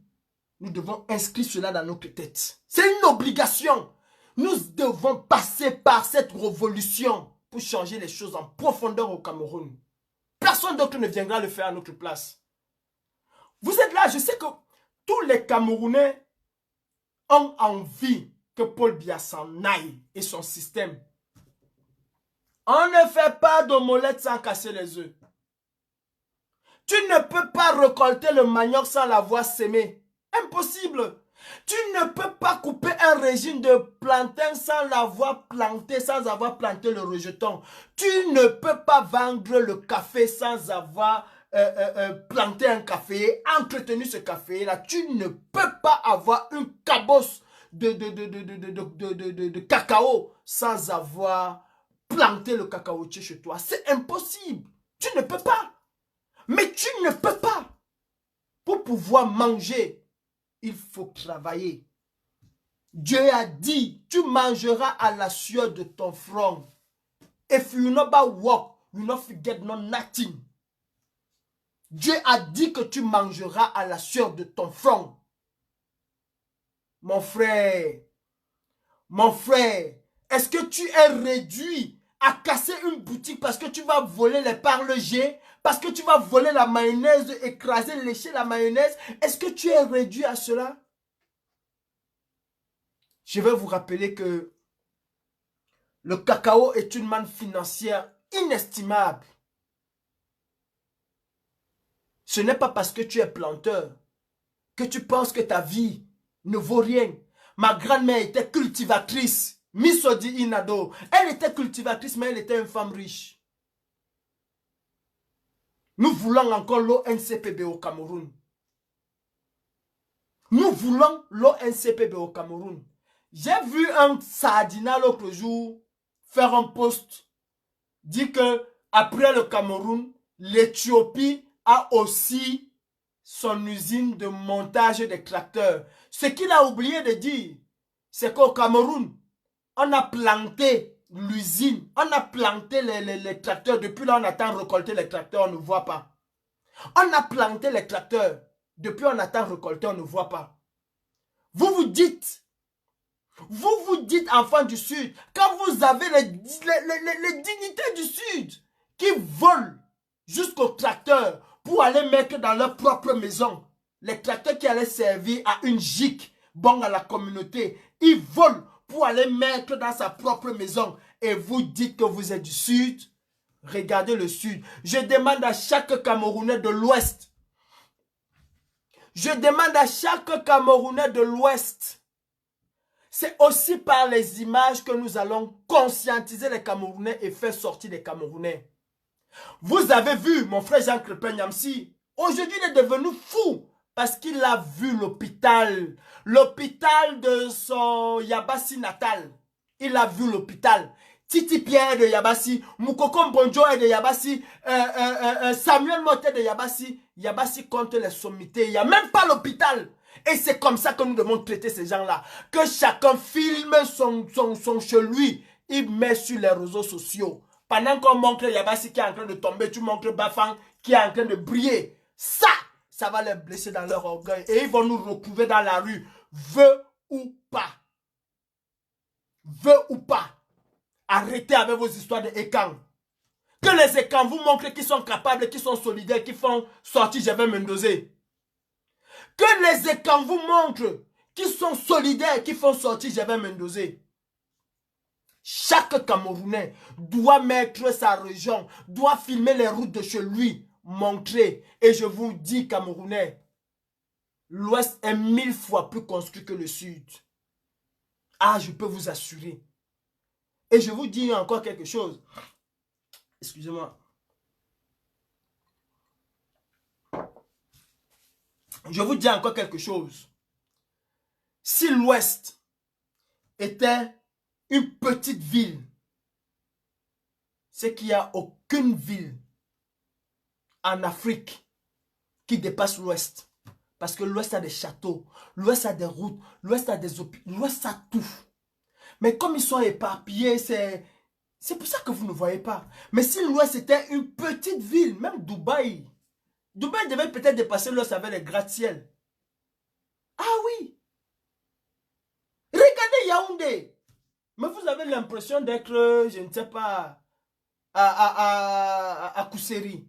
nous devons inscrire cela dans notre tête. C'est une obligation. Nous devons passer par cette révolution pour changer les choses en profondeur au Cameroun. Personne d'autre ne viendra le faire à notre place. Vous êtes là, je sais que tous les Camerounais ont envie que Paul Biya s'en aille et son système. On ne fait pas d'omelette sans casser les œufs. Tu ne peux pas récolter le manioc sans l'avoir sémé. Impossible. Tu ne peux pas couper un régime de plantain sans l'avoir planté, sans avoir planté le rejeton. Tu ne peux pas vendre le café sans avoir planté un café, entretenu ce café-là. Tu ne peux pas avoir une cabosse de cacao sans avoir planté le cacaotier chez toi. C'est impossible. Tu ne peux pas. Mais tu ne peux pas. Pour pouvoir manger, il faut travailler. Dieu a dit, tu mangeras à la sueur de ton front. If you never work, you not forget no nothing. Dieu a dit que tu mangeras à la sueur de ton front. Mon frère, est-ce que tu es réduit à casser une boutique parce que tu vas voler les parles G, parce que tu vas voler la mayonnaise, écraser, lécher la mayonnaise? Est-ce que tu es réduit à cela? Je vais vous rappeler que le cacao est une manne financière inestimable. Ce n'est pas parce que tu es planteur que tu penses que ta vie ne vaut rien. Ma grand-mère était cultivatrice. Misodi Inado. Elle était cultivatrice, mais elle était une femme riche. Nous voulons encore l'ONCPB au Cameroun. Nous voulons l'ONCPB au Cameroun. J'ai vu un Sardina l'autre jour faire un post. Dit que après le Cameroun, l'Éthiopie a aussi son usine de montage des tracteurs. Ce qu'il a oublié de dire, c'est qu'au Cameroun, on a planté l'usine, on a planté les tracteurs. Depuis là, on attend récolter les tracteurs, on ne voit pas. On a planté les tracteurs. Depuis, on attend récolter, on ne voit pas. Vous vous dites, enfants du Sud, quand vous avez les dignités du Sud qui volent jusqu'aux tracteurs pour aller mettre dans leur propre maison, les tracteurs qui allaient servir à une gic, bon à la communauté, ils volent pour aller mettre dans sa propre maison. Et vous dites que vous êtes du Sud. Regardez le Sud. Je demande à chaque Camerounais de l'Ouest. Je demande à chaque Camerounais de l'Ouest. C'est aussi par les images que nous allons conscientiser les Camerounais et faire sortir les Camerounais. Vous avez vu mon frère Jean Crépin Nyamsi. Aujourd'hui, il est devenu fou Parce qu'il a vu l'hôpital. L'hôpital de son Yabassi natal. Il a vu l'hôpital. Titi Pierre de Yabassi, Moukoko Mbonjo de Yabassi, Samuel Motet de Yabassi. Yabassi contre les sommités. Il n'y a même pas l'hôpital. Et c'est comme ça que nous devons traiter ces gens-là. Que chacun filme son chez lui. Il met sur les réseaux sociaux. Pendant qu'on montre Yabassi qui est en train de tomber, tu montres Bafang qui est en train de briller. Ça va les blesser dans leur orgueil. Et ils vont nous retrouver dans la rue. Veut ou pas. Veut ou pas. Arrêtez avec vos histoires de écans. Que les écans vous montrent qu'ils sont capables, qu'ils sont solidaires, qu'ils font sortir Gervais Mendoza. Que les écans vous montrent qu'ils sont solidaires, qu'ils font sortir Gervais Mendoza. Chaque Camerounais doit mettre sa région, doit filmer les routes de chez lui, montrer. Et je vous dis, Camerounais, l'Ouest est 1000 fois plus construit que le Sud. Ah, je peux vous assurer. Et je vous dis encore quelque chose. Excusez-moi. Je vous dis encore quelque chose. Si l'Ouest était une petite ville, c'est qu'il n'y a aucune ville en Afrique qui dépasse l'Ouest. Parce que l'Ouest a des châteaux, l'Ouest a des routes, l'Ouest a des hôpitaux, l'Ouest a tout. Mais comme ils sont éparpillés, c'est pour ça que vous ne voyez pas. Mais si l'Ouest était une petite ville, même Dubaï, Dubaï devait peut-être dépasser l'Ouest avec les gratte-ciel. Ah oui. Regardez Yaoundé. Mais vous avez l'impression d'être, je ne sais pas, à Kousseri.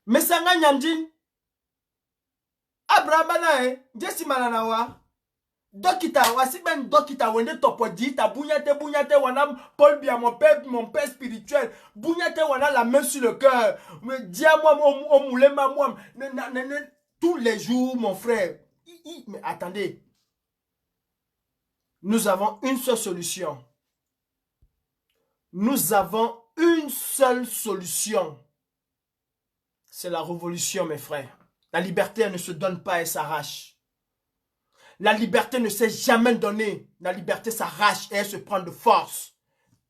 Mais Sanga Nyamdin, Abraham, Jesse Mananawa, Dokita, Wasiben Dokita, Wende Topodita, Bunyate, Wanam, Paul Bia, mon père spirituel, Bunyate, Wana, la main sur le cœur, dis-moi, mon moulema, moi, tous les jours, mon frère. Mais attendez, nous avons une seule solution. Nous avons une seule solution. C'est la révolution, mes frères. La liberté, elle ne se donne pas, elle s'arrache. La liberté ne s'est jamais donnée. La liberté s'arrache et elle se prend de force.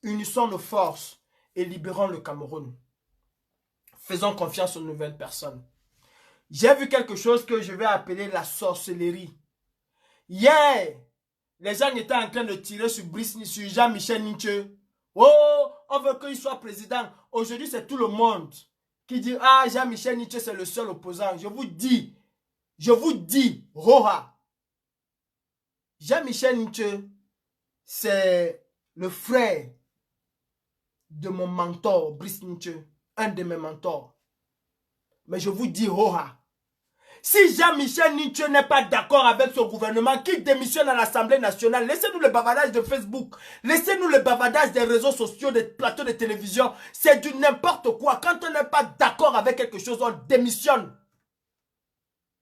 Unissons nos forces et libérons le Cameroun. Faisons confiance aux nouvelles personnes. J'ai vu quelque chose que je vais appeler la sorcellerie. Hier, les gens étaient en train de tirer sur Jean-Michel Ninche. Oh, on veut qu'il soit président. Aujourd'hui, c'est tout le monde qui dit, ah, Jean-Michel Ninche, c'est le seul opposant. Je vous dis, Roha. Jean-Michel Ninche, c'est le frère de mon mentor, Brice Ninche, un de mes mentors. Mais je vous dis, Roha, si Jean-Michel Ninche n'est pas d'accord avec son gouvernement, qu'il démissionne à l'Assemblée nationale, laissez-nous le bavardage de Facebook, laissez-nous le bavardage des réseaux sociaux, des plateaux de télévision. C'est du n'importe quoi. Quand on n'est pas d'accord avec quelque chose, on démissionne.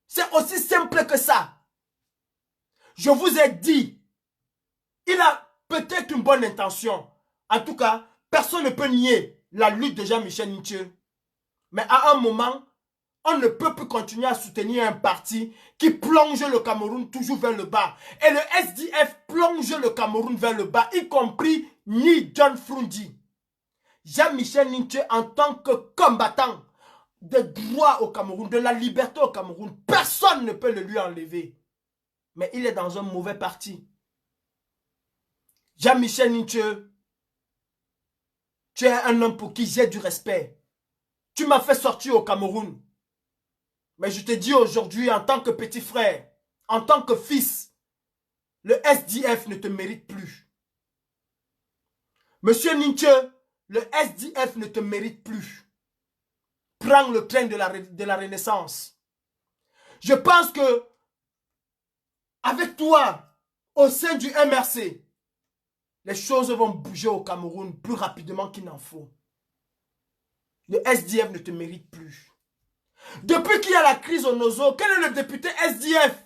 C'est aussi simple que ça. Je vous ai dit, il a peut-être une bonne intention. En tout cas, personne ne peut nier la lutte de Jean-Michel Ninche. Mais à un moment, on ne peut plus continuer à soutenir un parti qui plonge le Cameroun toujours vers le bas. Et le SDF plonge le Cameroun vers le bas, y compris ni John Frundi. Jean-Michel Ninche, en tant que combattant des droits au Cameroun, de la liberté au Cameroun, personne ne peut le lui enlever. Mais il est dans un mauvais parti. Jean-Michel Ninche, tu es un homme pour qui j'ai du respect. Tu m'as fait sortir au Cameroun. Mais je te dis aujourd'hui, en tant que petit frère, en tant que fils, le SDF ne te mérite plus. Monsieur Ninche, le SDF ne te mérite plus. Prends le train de la Renaissance. Je pense que, avec toi, au sein du MRC, les choses vont bouger au Cameroun plus rapidement qu'il n'en faut. Le SDF ne te mérite plus. Depuis qu'il y a la crise au Nozo, quel est le député SDF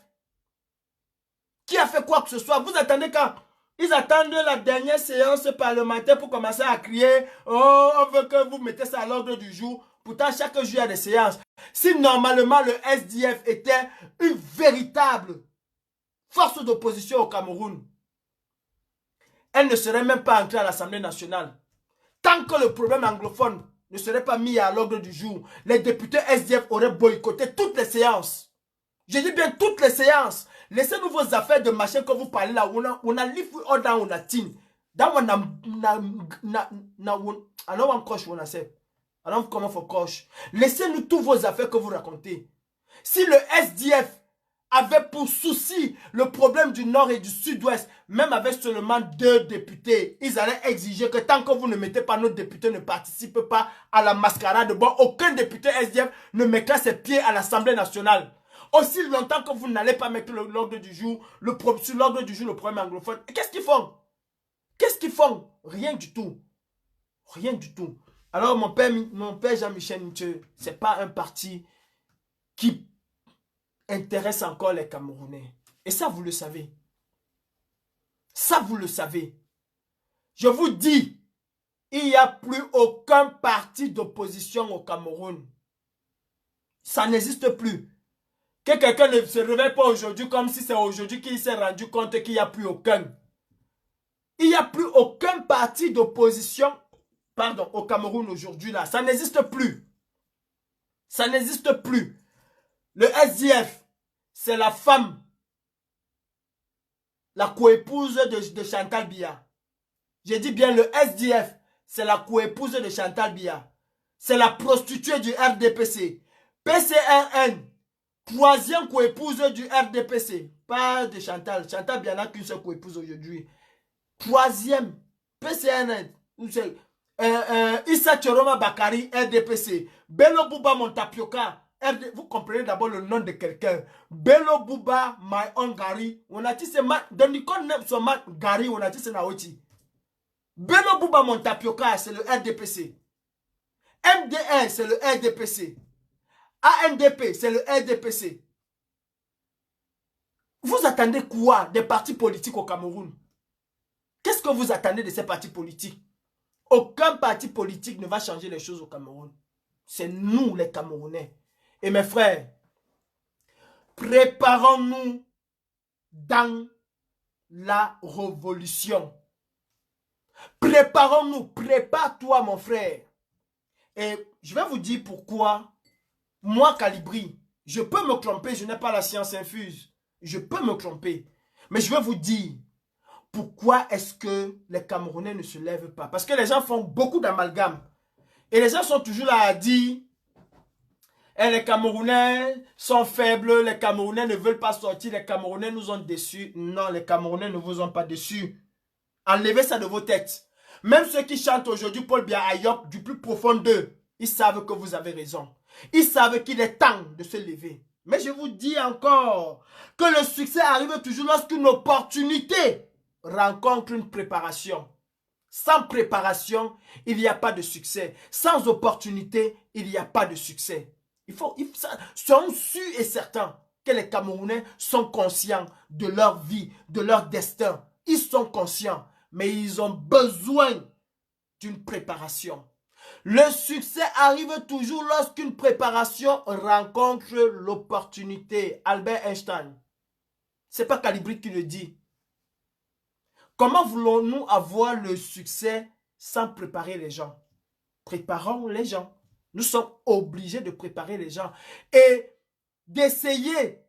qui a fait quoi que ce soit? Vous attendez quand ils attendent la dernière séance parlementaire pour commencer à crier, oh, on veut que vous mettez ça à l'ordre du jour. Pourtant, chaque jour, il y a des séances. Si normalement le SDF était une véritable force d'opposition au Cameroun, elle ne serait même pas entrée à l'Assemblée nationale. Tant que le problème anglophone ne serait pas mis à l'ordre du jour, les députés SDF auraient boycotté toutes les séances. Je dis bien toutes les séances. Laissez-nous vos affaires de machin que vous parlez là. On a live order, on a tin. That one I don't want coach, I don't come for coach. Laissez-nous tous vos affaires que vous racontez. Si le SDF avait pour souci le problème du nord et du sud-ouest, même avec seulement 2 députés, ils allaient exiger que tant que vous ne mettez pas nos députés, ne participent pas à la mascarade, bon, aucun député SDF ne mettra ses pieds à l'Assemblée nationale. Aussi longtemps que vous n'allez pas mettre l'ordre du jour, sur l'ordre du jour, le problème anglophone. Qu'est-ce qu'ils font? Qu'est-ce qu'ils font? Rien du tout. Rien du tout. Alors mon père Jean-Michel Nche, ce n'est pas un parti qui intéresse encore les Camerounais. Et ça, vous le savez. Ça, vous le savez. Je vous dis, il n'y a plus aucun parti d'opposition au Cameroun. Ça n'existe plus. Que quelqu'un ne se réveille pas aujourd'hui comme si c'est aujourd'hui qu'il s'est rendu compte qu'il n'y a plus aucun. Il n'y a plus aucun parti d'opposition, pardon, au Cameroun aujourd'hui là. Ça n'existe plus. Ça n'existe plus. Le SDF, c'est la femme, la coépouse de Chantal Biya. J'ai dit bien le SDF, c'est la coépouse de Chantal Biya. C'est la prostituée du RDPC. PCRN, troisième coépouse du RDPC. Pas de Chantal. Chantal Biya n'a qu'une seule coépouse aujourd'hui. Troisième, PCRN. Issa Choroma Bakari, RDPC. Bello Bouba Montapioka. Vous comprenez d'abord le nom de quelqu'un. Bello Bouba, my own Gary. On a dit c'est dans l'icône son Gary, on a dit c'est Naoti. Bello Bouba Montapioka, c'est le RDPC. MDR, c'est le RDPC. ANDP, c'est le RDPC. Vous attendez quoi des partis politiques au Cameroun? Qu'est-ce que vous attendez de ces partis politiques? Aucun parti politique ne va changer les choses au Cameroun. C'est nous les Camerounais. Et mes frères, préparons-nous dans la révolution. Préparons-nous, prépare-toi mon frère. Et je vais vous dire pourquoi, moi Calibri, je peux me tromper, je n'ai pas la science infuse. Je peux me tromper. Mais je vais vous dire, pourquoi est-ce que les Camerounais ne se lèvent pas? Parce que les gens font beaucoup d'amalgames. Et les gens sont toujours là à dire, eh, les Camerounais sont faibles, les Camerounais ne veulent pas sortir, les Camerounais nous ont déçus. Non, les Camerounais ne vous ont pas déçus. Enlevez ça de vos têtes. Même ceux qui chantent aujourd'hui Paul Biya Ayok, du plus profond d'eux, ils savent que vous avez raison. Ils savent qu'il est temps de se lever. Mais je vous dis encore que le succès arrive toujours lorsqu'une opportunité rencontre une préparation. Sans préparation, il n'y a pas de succès. Sans opportunité, il n'y a pas de succès. Soyons sûrs et certains que les Camerounais sont conscients de leur vie, de leur destin. Ils sont conscients, mais ils ont besoin d'une préparation. Le succès arrive toujours lorsqu'une préparation rencontre l'opportunité. Albert Einstein. Ce n'est pas Calibri qui le dit. Comment voulons-nous avoir le succès sans préparer les gens? Préparons les gens. Nous sommes obligés de préparer les gens et d'essayer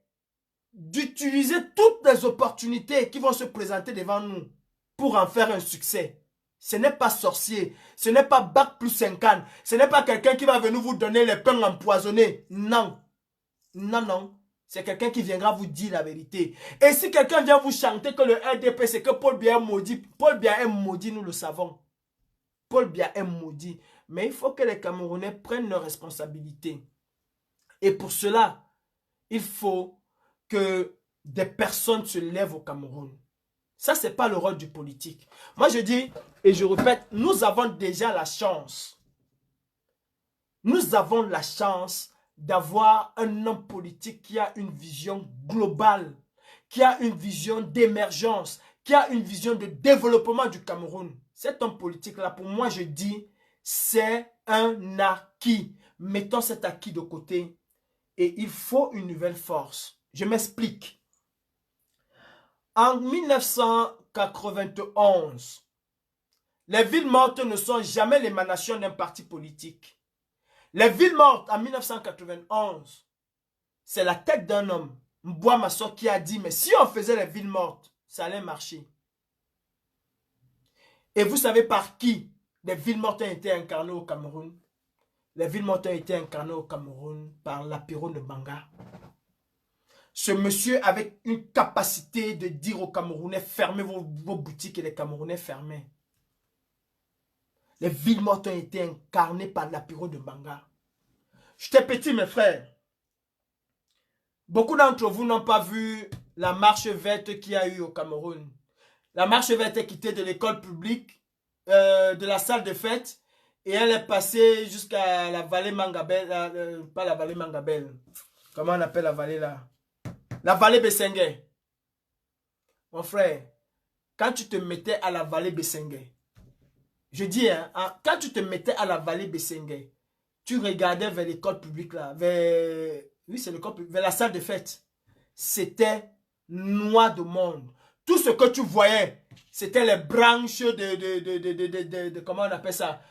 d'utiliser toutes les opportunités qui vont se présenter devant nous pour en faire un succès. Ce n'est pas sorcier, ce n'est pas bac plus 50, ce n'est pas quelqu'un qui va venir vous donner les pains empoisonnés. Non, non, non. C'est quelqu'un qui viendra vous dire la vérité. Et si quelqu'un vient vous chanter que le RDP, c'est que Paul Biya est maudit. Paul Biya est maudit, nous le savons. Paul Biya est maudit. Mais il faut que les Camerounais prennent leurs responsabilités. Et pour cela, il faut que des personnes se lèvent au Cameroun. Ça, ce n'est pas le rôle du politique. Moi, je dis, et je répète, nous avons déjà la chance. Nous avons la chance d'avoir un homme politique qui a une vision globale, qui a une vision d'émergence, qui a une vision de développement du Cameroun. Cet homme politique-là, pour moi, je dis, c'est un acquis. mettons cet acquis de côté et il faut une nouvelle force. Je m'explique. En 1991, les villes mortes ne sont jamais l'émanation d'un parti politique. Les villes mortes en 1991, c'est la tête d'un homme, Mboua Masso, qui a dit, mais si on faisait les villes mortes, ça allait marcher. Et vous savez par qui les villes mortes ont été incarnées au Cameroun? Les villes mortes ont été incarnées au Cameroun par l'Apiro de Banga. Ce monsieur avait une capacité de dire aux Camerounais, fermez vos boutiques, et les Camerounais fermaient. Les villes mortes ont été incarnées par l'Apiro de Banga. J'étais petit, mes frères. Beaucoup d'entre vous n'ont pas vu la marche verte qu'il y a eu au Cameroun. La marche verte est quittée de l'école publique, de la salle de fête, et elle est passée jusqu'à la vallée Mangabel, pas la vallée Mangabel. Comment on appelle la vallée là? La vallée Bessengue. Mon frère, quand tu te mettais à la vallée Bessengue, je dis, hein, quand tu te mettais à la vallée Bessengue, tu regardais vers l'école publique là, oui, c'est l'école publique, vers la salle de fête. C'était noir de monde. Tout ce que tu voyais, c'était les branches de comment on appelle ça?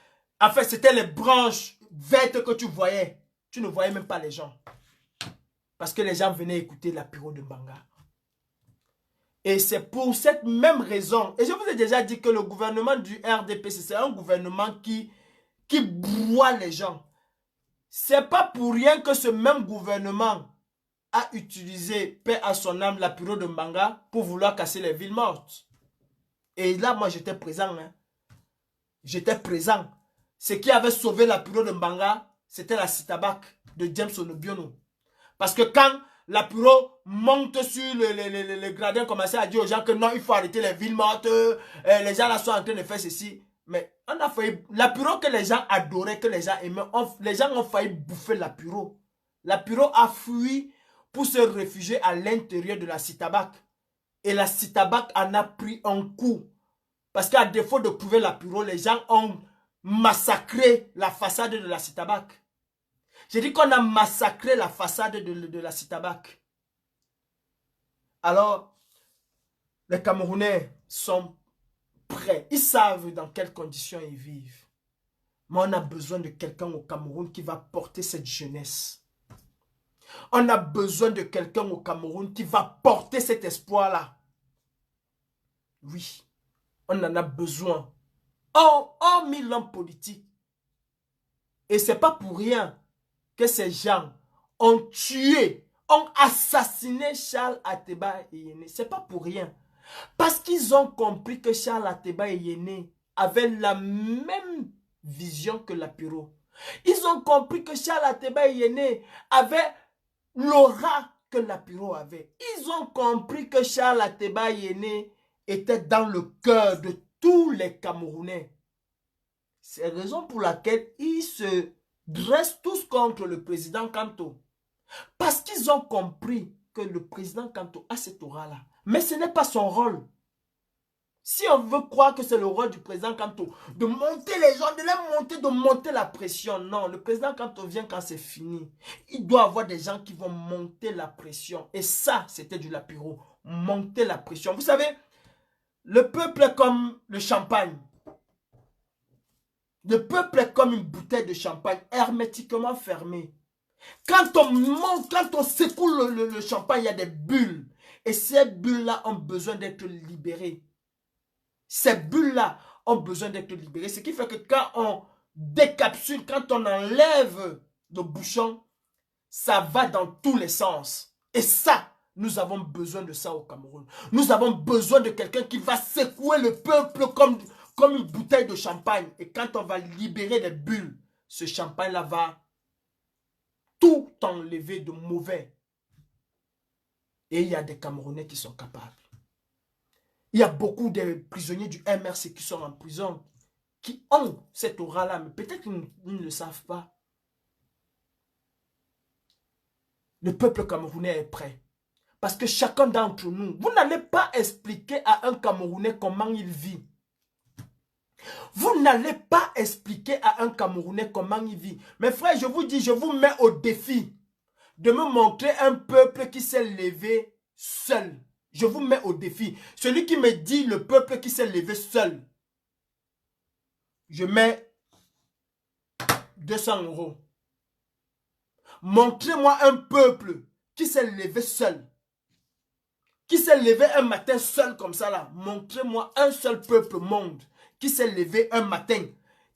En fait, c'était les branches vertes que tu voyais. Tu ne voyais même pas les gens. Parce que les gens venaient écouter l'apéro de Banga. Et c'est pour cette même raison. Et je vous ai déjà dit que le gouvernement du RDPC, c'est un gouvernement qui broie les gens. C'est pas pour rien que ce même gouvernement a utilisé, paix à son âme, l'apéro de Banga pour vouloir casser les villes mortes. Et là, moi, j'étais présent. Hein. J'étais présent. Ce qui avait sauvé l'apéro de Banga, c'était la Citabac de James Onobiono. Parce que quand l'apéro monte sur le gradin, commençait à dire aux gens que non, il faut arrêter les villes mortes, les gens là sont en train de faire ceci. Mais on a failli, l'apéro que les gens adoraient, que les gens aimaient, les gens ont failli bouffer l'apéro. L'apéro a fui pour se réfugier à l'intérieur de la Citabac. Et la Citabac en a pris un coup. Parce qu'à défaut de trouver l'apéro, les gens ont massacré la façade de la Citabac. J'ai dit qu'on a massacré la façade de la Citabac. Alors, les Camerounais sont prêts. Ils savent dans quelles conditions ils vivent. Mais on a besoin de quelqu'un au Cameroun qui va porter cette jeunesse. On a besoin de quelqu'un au Cameroun qui va porter cet espoir-là. Oui, on en a besoin. En mille hommes politiques. Et ce n'est pas pour rien que ces gens ont tué, ont assassiné Charles Ateba Eyene. Ce n'est pas pour rien. Parce qu'ils ont compris que Charles Ateba Eyene avait la même vision que l'apéro. Ils ont compris que Charles Ateba Eyene avait l'aura que l'apéro avait. Ils ont compris que Charles Ateba Eyene était dans le cœur de tous les Camerounais. C'est la raison pour laquelle ils se dressent tous contre le président Kanto. Parce qu'ils ont compris que le président Kanto a cette aura-là. Mais ce n'est pas son rôle. Si on veut croire que c'est le rôle du président Kanto, de monter les gens, de les monter, de monter la pression. Non, le président Kanto vient quand c'est fini. Il doit avoir des gens qui vont monter la pression. Et ça, c'était du lapiro. Monter la pression. Vous savez, le peuple est comme le champagne. Le peuple est comme une bouteille de champagne hermétiquement fermée. Quand on monte, quand on secoue le champagne, il y a des bulles. Et ces bulles-là ont besoin d'être libérées. Ces bulles-là ont besoin d'être libérées. Ce qui fait que quand on décapsule, quand on enlève le bouchon, ça va dans tous les sens. Et ça, nous avons besoin de ça au Cameroun. Nous avons besoin de quelqu'un qui va secouer le peuple comme une bouteille de champagne. Et quand on va libérer les bulles, ce champagne-là va tout enlever de mauvais. Et il y a des Camerounais qui sont capables. Il y a beaucoup de prisonniers du MRC qui sont en prison, qui ont cette aura-là, mais peut-être qu'ils ne le savent pas. Le peuple camerounais est prêt. Parce que chacun d'entre nous, vous n'allez pas expliquer à un Camerounais comment il vit. Vous n'allez pas expliquer à un Camerounais comment il vit. Mes frères, je vous dis, je vous mets au défi de me montrer un peuple qui s'est levé seul. Je vous mets au défi. Celui qui me dit le peuple qui s'est levé seul, je mets 200 euros. Montrez-moi un peuple qui s'est levé seul. Qui s'est levé un matin seul comme ça là. Montrez-moi un seul peuple monde qui s'est levé un matin.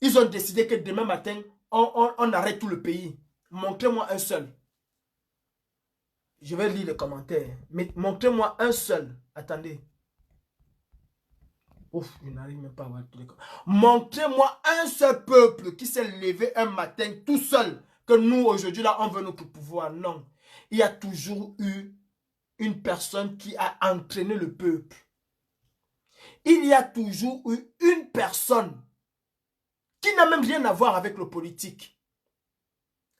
Ils ont décidé que demain matin, on arrête tout le pays. Montrez-moi un seul. Je vais lire les commentaires. Mais montrez-moi un seul. Attendez. Ouf, je n'arrive même pas à voir tous les commentaires. Montrez-moi un seul peuple qui s'est levé un matin tout seul. Que nous, aujourd'hui, là, on veut notre pouvoir. Non. Il y a toujours eu une personne qui a entraîné le peuple. Il y a toujours eu une personne qui n'a même rien à voir avec le politique.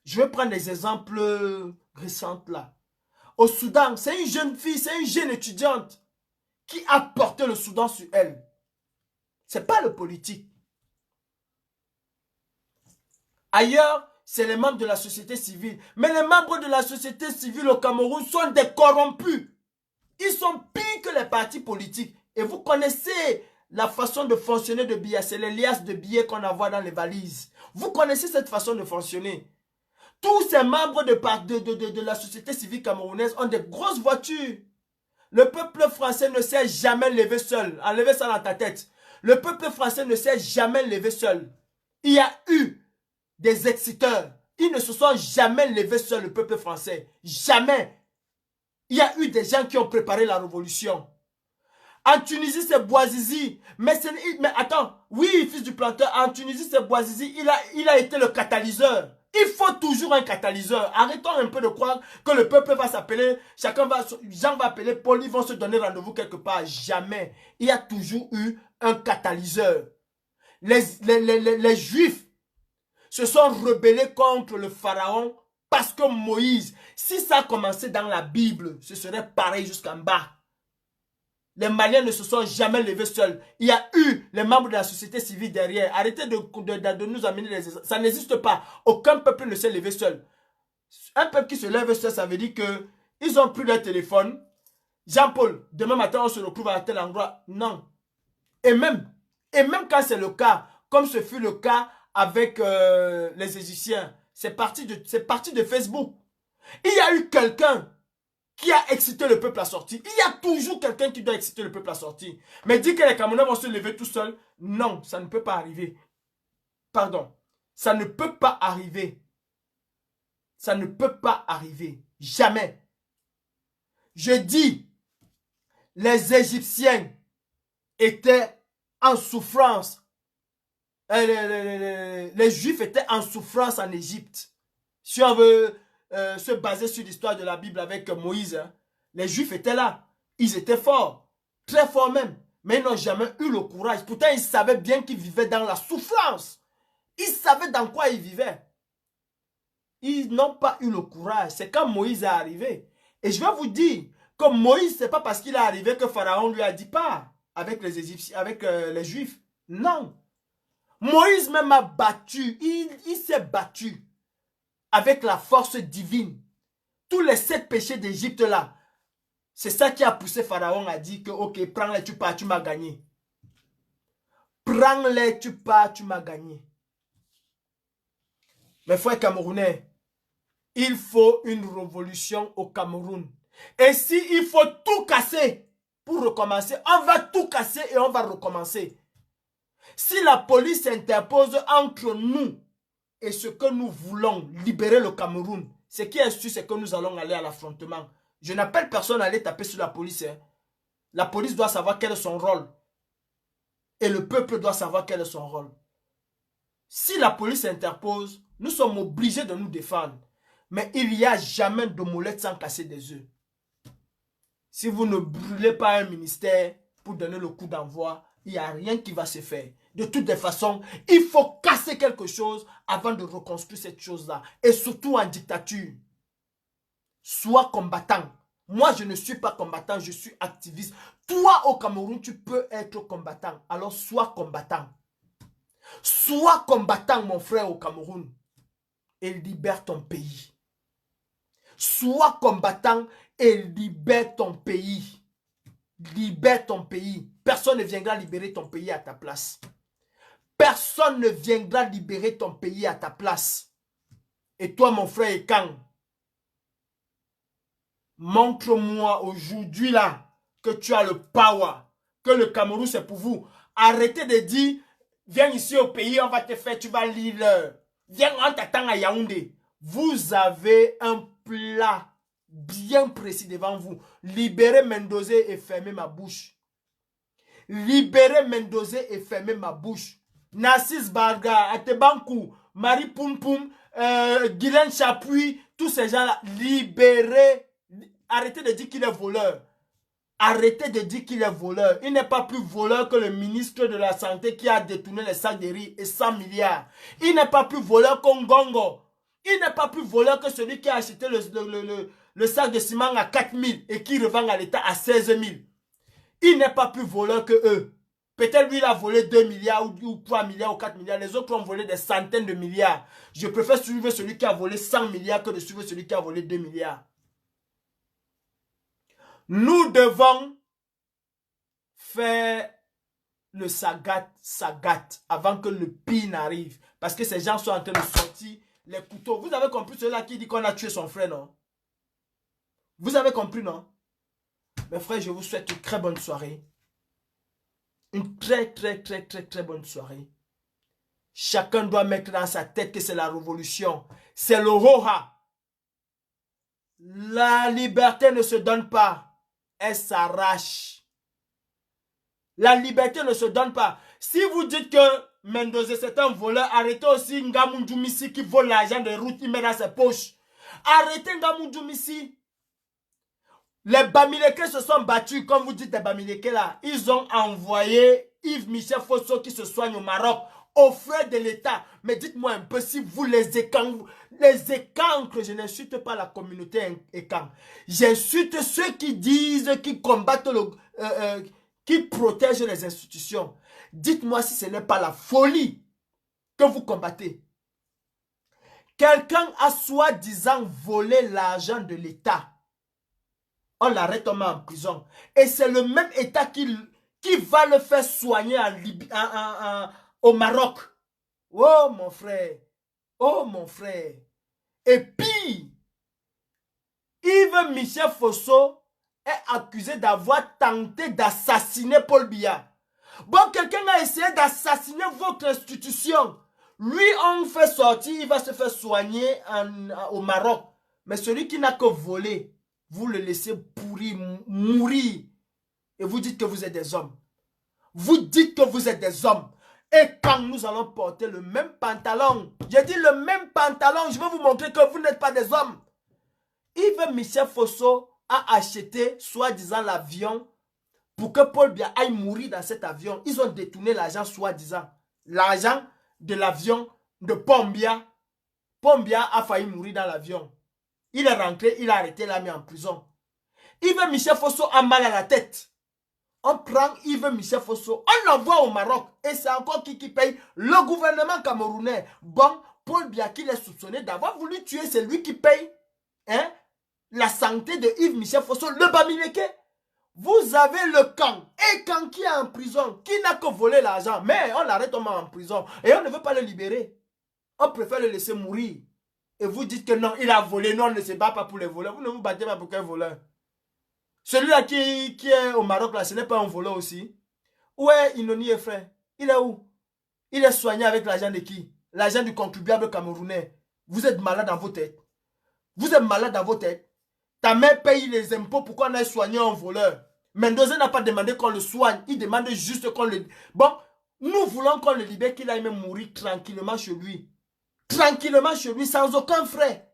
Je vais prendre des exemples récents là. Au Soudan, c'est une jeune fille, c'est une jeune étudiante qui a porté le Soudan sur elle. Ce n'est pas le politique. Ailleurs, c'est les membres de la société civile. Mais les membres de la société civile au Cameroun sont des corrompus. Ils sont pires que les partis politiques. Et vous connaissez la façon de fonctionner de billets. C'est les liasses de billets qu'on envoie dans les valises. Vous connaissez cette façon de fonctionner. Tous ces membres de la société civile camerounaise ont des grosses voitures. Le peuple français ne s'est jamais levé seul. Enlevez ça dans ta tête. Le peuple français ne s'est jamais levé seul. Il y a eu des exciteurs. Ils ne se sont jamais levés seuls, le peuple français. Jamais. Il y a eu des gens qui ont préparé la révolution. En Tunisie, c'est Bouazizi. Mais attends, oui, fils du planteur, en Tunisie, c'est Bouazizi. Il a été le catalyseur. Il faut toujours un catalyseur. Arrêtons un peu de croire que le peuple va s'appeler, Jean va appeler Paul, ils vont se donner rendez-vous quelque part. Jamais. Il y a toujours eu un catalyseur. Les Juifs se sont rebellés contre le pharaon parce que Moïse, si ça a commencé dans la Bible, ce serait pareil jusqu'en bas. Les Maliens ne se sont jamais levés seuls. Il y a eu les membres de la société civile derrière. Arrêtez de nous amener les... Ça n'existe pas. Aucun peuple ne s'est levé seul. Un peuple qui se lève seul, ça veut dire que ils ont pris leur téléphone. Jean-Paul, demain matin, on se retrouve à tel endroit. Non. Et même quand c'est le cas, comme ce fut le cas avec les Égyptiens, c'est parti de Facebook. Il y a eu quelqu'un qui a excité le peuple à sortir. Il y a toujours quelqu'un qui doit exciter le peuple à sortir. Mais dire que les Camerounais vont se lever tout seuls, non, ça ne peut pas arriver. Pardon, ça ne peut pas arriver. Ça ne peut pas arriver. Jamais. Je dis, les Égyptiens étaient en souffrance. Les Juifs étaient en souffrance en Égypte. Si on veut se baser sur l'histoire de la Bible avec Moïse, hein, les Juifs étaient là. Ils étaient forts. Très forts même. Mais ils n'ont jamais eu le courage. Pourtant, ils savaient bien qu'ils vivaient dans la souffrance. Ils savaient dans quoi ils vivaient. Ils n'ont pas eu le courage. C'est quand Moïse est arrivé. Et je vais vous dire que Moïse, ce n'est pas parce qu'il est arrivé que Pharaon lui a dit pas avec les Égyptiens, avec les Juifs. Non. Moïse même a battu. Il s'est battu avec la force divine. Tous les 7 péchés d'Égypte là. C'est ça qui a poussé Pharaon à dire que ok, prends-les, tu pars, tu m'as gagné. Prends-les, tu pars, tu m'as gagné. Mes frères camerounais, il faut une révolution au Cameroun. Et si il faut tout casser pour recommencer, on va tout casser et on va recommencer. Si la police s'interpose entre nous et ce que nous voulons, libérer le Cameroun, ce qui est sûr, c'est que nous allons aller à l'affrontement. Je n'appelle personne à aller taper sur la police. Hein. La police doit savoir quel est son rôle. Et le peuple doit savoir quel est son rôle. Si la police s'interpose, nous sommes obligés de nous défendre. Mais il n'y a jamais d'omelette sans casser des œufs. Si vous ne brûlez pas un ministère pour donner le coup d'envoi, il n'y a rien qui va se faire. De toutes les façons, il faut casser quelque chose avant de reconstruire cette chose-là. Et surtout en dictature. Sois combattant. Moi, je ne suis pas combattant, je suis activiste. Toi, au Cameroun, tu peux être combattant. Alors, sois combattant. Sois combattant, mon frère, au Cameroun, et libère ton pays. Sois combattant et libère ton pays. Libère ton pays. Personne ne viendra libérer ton pays à ta place. Personne ne viendra libérer ton pays à ta place. Et toi, mon frère Ekan, montre-moi aujourd'hui là que tu as le power, que le Cameroun c'est pour vous. Arrêtez de dire, viens ici au pays, on va te faire, tu vas lire. Viens, on t'attend à Yaoundé. Vous avez un plat bien précis devant vous. Libérez Mendoza et fermez ma bouche. Libérez Mendoza et fermez ma bouche. Narcisse Barga, Atebankou, Marie Poum Poum, Guylaine Chapuis, tous ces gens-là, libérez. Arrêtez de dire qu'il est voleur. Arrêtez de dire qu'il est voleur. Il n'est pas plus voleur que le ministre de la Santé qui a détourné les sacs de riz et 100 milliards. Il n'est pas plus voleur qu'Ongongo. Il n'est pas plus voleur que celui qui a acheté le sac de ciment à 4 000 et qui revend à l'État à 16 000. Il n'est pas plus voleur que eux. Peut-être lui, il a volé 2 milliards ou 3 milliards ou 4 milliards. Les autres ont volé des centaines de milliards. Je préfère suivre celui qui a volé 100 milliards que de suivre celui qui a volé 2 milliards. Nous devons faire le sagat avant que le pire n'arrive. Parce que ces gens sont en train de sortir les couteaux. Vous avez compris cela qui dit qu'on a tué son frère, non? Vous avez compris, non? Mes frères, je vous souhaite une très bonne soirée. Une très bonne soirée. Chacun doit mettre dans sa tête que c'est la révolution. C'est le Roha. La liberté ne se donne pas. Elle s'arrache. La liberté ne se donne pas. Si vous dites que Mendoza c'est un voleur, arrêtez aussi Ngamou Missi qui vole l'argent de route, il met dans ses poches. Arrêtez Ngamou Missi. Les Bamileke se sont battus, comme vous dites les Bamileke là. Ils ont envoyé Yves-Michel Fosso qui se soigne au Maroc, aux frais de l'État. Mais dites-moi un peu si vous les écancres, je n'insulte pas la communauté écancre. J'insulte ceux qui disent, qui combattent, qui protègent les institutions. Dites-moi si ce n'est pas la folie que vous combattez. Quelqu'un a soi-disant volé l'argent de l'État. On l'arrête, on met en prison. Et c'est le même État qui va le faire soigner au Maroc. Oh mon frère. Oh mon frère. Et puis, Yves-Michel Fosso est accusé d'avoir tenté d'assassiner Paul Biya. Bon, quelqu'un a essayé d'assassiner votre institution. Lui, on fait sortir, il va se faire soigner au Maroc. Mais celui qui n'a que volé, vous le laissez pourrir, mourir. Et vous dites que vous êtes des hommes. Vous dites que vous êtes des hommes. Et quand nous allons porter le même pantalon, j'ai dit le même pantalon, je vais vous montrer que vous n'êtes pas des hommes. Yves-Michel Fosso a acheté, soi-disant, l'avion pour que Paul Biya aille mourir dans cet avion. Ils ont détourné l'argent, soi-disant. L'argent de l'avion de Paul Biya. Paul Biya a failli mourir dans l'avion. Il est rentré, il a arrêté, il l'a mis en prison. Yves-Michel Fosso a mal à la tête. On prend Yves-Michel Fosso, on l'envoie au Maroc. Et c'est encore qui paye? Le gouvernement camerounais. Bon, Paul Biya qui est soupçonné d'avoir voulu tuer, c'est lui qui paye la santé de Yves-Michel Fosso, le Bamileke. Vous avez le camp. Et camp qui est en prison, qui n'a que volé l'argent. Mais on l'arrête, on met en prison. Et on ne veut pas le libérer. On préfère le laisser mourir. Et vous dites que non, il a volé. Non, on ne se bat pas pour les voleurs. Vous ne vous battez pas pour quel voleur? Celui-là qui est au Maroc, là, ce n'est pas un voleur aussi. Où est Inoni et frère? Il est où? Il est soigné avec l'argent de qui? L'argent du contribuable camerounais. Vous êtes malade dans vos têtes. Vous êtes malade dans vos têtes. Ta mère paye les impôts pour qu'on aille soigner un voleur. Mendoza n'a pas demandé qu'on le soigne. Il demande juste qu'on le... Bon, nous voulons qu'on le libère, qu'il aille même mourir tranquillement chez lui. Tranquillement chez lui, sans aucun frais.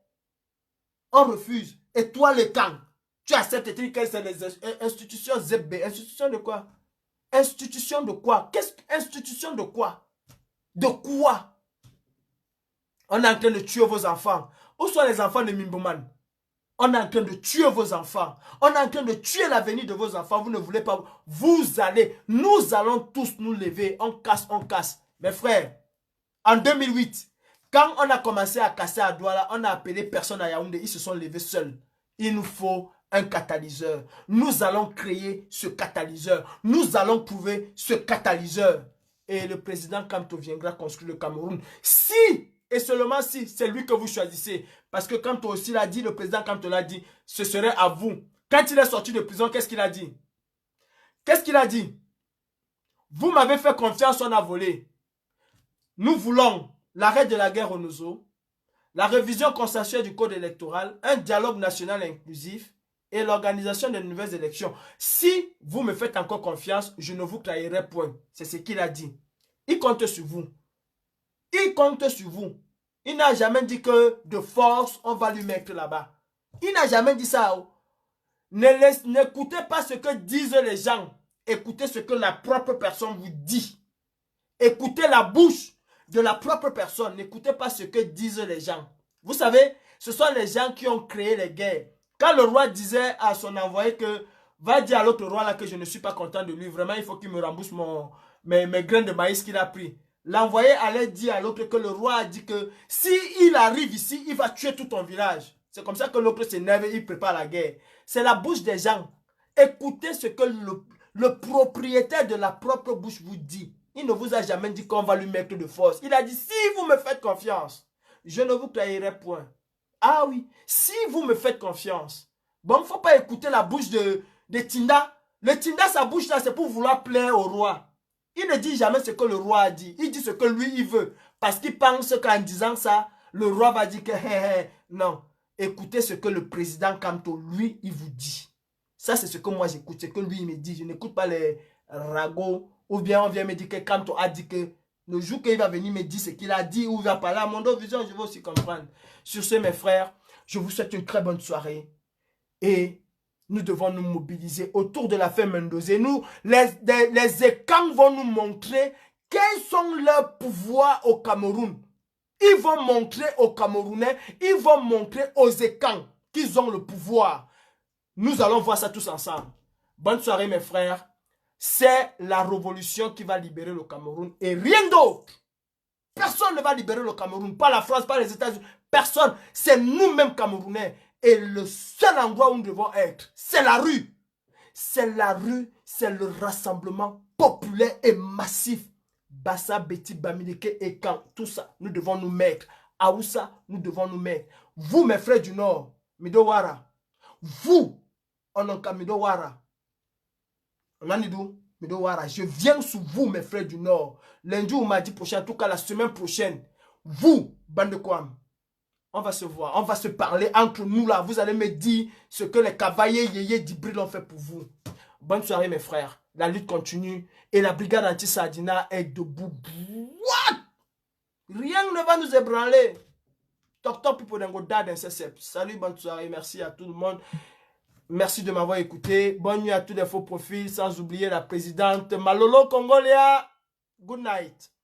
On refuse. Et toi, le camp, tu acceptes de dire que c'est les institutions ZB. Institution de quoi? Institution de quoi? Institution de quoi? De quoi? On est en train de tuer vos enfants. Où sont les enfants de Mimboman? On est en train de tuer vos enfants. On est en train de tuer l'avenir de vos enfants. Vous ne voulez pas. Vous allez. Nous allons tous nous lever. On casse, on casse. Mes frères, En 2008, quand on a commencé à casser à Douala, on a appelé personne à Yaoundé. Ils se sont levés seuls. Il nous faut un catalyseur. Nous allons créer ce catalyseur. Nous allons prouver ce catalyseur. Et le président Kamto viendra construire le Cameroun. Si, et seulement si, c'est lui que vous choisissez. Parce que Kamto aussi l'a dit, le président Kamto l'a dit, ce serait à vous. Quand il est sorti de prison, qu'est-ce qu'il a dit? Qu'est-ce qu'il a dit? Vous m'avez fait confiance, on a volé. Nous voulons l'arrêt de la guerre au Nozo, la révision consensuelle du code électoral, un dialogue national inclusif et l'organisation de nouvelles élections. Si vous me faites encore confiance, je ne vous trahirai point. C'est ce qu'il a dit. Il compte sur vous. Il compte sur vous. Il n'a jamais dit que de force, on va lui mettre là-bas. Il n'a jamais dit ça. N'écoutez pas ce que disent les gens. Écoutez ce que la propre personne vous dit. Écoutez la bouche de la propre personne. N'écoutez pas ce que disent les gens. Vous savez, ce sont les gens qui ont créé les guerres. Quand le roi disait à son envoyé que va dire à l'autre roi là que je ne suis pas content de lui, vraiment il faut qu'il me rembourse mes grains de maïs qu'il a pris. L'envoyé allait dire à l'autre que le roi a dit que si il arrive ici, il va tuer tout ton village. C'est comme ça que l'autre s'énerve et il prépare la guerre. C'est la bouche des gens. Écoutez ce que le propriétaire de la propre bouche vous dit. Il ne vous a jamais dit qu'on va lui mettre de force. Il a dit, si vous me faites confiance, je ne vous trahirai point. Ah oui, si vous me faites confiance. Bon, il ne faut pas écouter la bouche de Tinda. Le Tinda, sa bouche là, c'est pour vouloir plaire au roi. Il ne dit jamais ce que le roi a dit. Il dit ce que lui, il veut. Parce qu'il pense qu'en disant ça, le roi va dire que non. Écoutez ce que le président Kamto, lui, il vous dit. Ça, c'est ce que moi j'écoute. Ce que lui, il me dit. Je n'écoute pas les ragots. Ou bien on vient me dire que Kamto a dit que le jour qu'il va venir me dire ce qu'il a dit ou il va parler à mon vision, je vais aussi comprendre. Sur ce, mes frères, je vous souhaite une très bonne soirée. Et nous devons nous mobiliser autour de l'affaire Mendoza. Nous, les écans vont nous montrer quels sont leurs pouvoirs au Cameroun. Ils vont montrer aux Camerounais, ils vont montrer aux écans qu'ils ont le pouvoir. Nous allons voir ça tous ensemble. Bonne soirée, mes frères. C'est la révolution qui va libérer le Cameroun et rien d'autre. Personne ne va libérer le Cameroun. Pas la France, pas les États-Unis. Personne. C'est nous-mêmes Camerounais. Et le seul endroit où nous devons être, c'est la rue. C'est la rue, c'est le rassemblement populaire et massif. Bassa, Beti, Bamileke et Kan, tout ça, nous devons nous mettre. Aoussa, nous devons nous mettre. Vous, mes frères du Nord, Midowara, vous, Ononka Midowara, Nanidou, Midowara, je viens sous vous, mes frères du Nord. Lundi ou mardi prochain, en tout cas la semaine prochaine, vous, Bande Kwam, on va se voir, on va se parler entre nous là. Vous allez me dire ce que les cavaliers Yéyé d'Ibril ont fait pour vous. Bonne soirée, mes frères. La lutte continue et la brigade anti-Sardina est debout. What? Rien ne va nous ébranler. Toc toc pour salut, bonne soirée. Merci à tout le monde. Merci de m'avoir écouté. Bonne nuit à tous les faux profils. Sans oublier la présidente Malolo Congolia. Good night.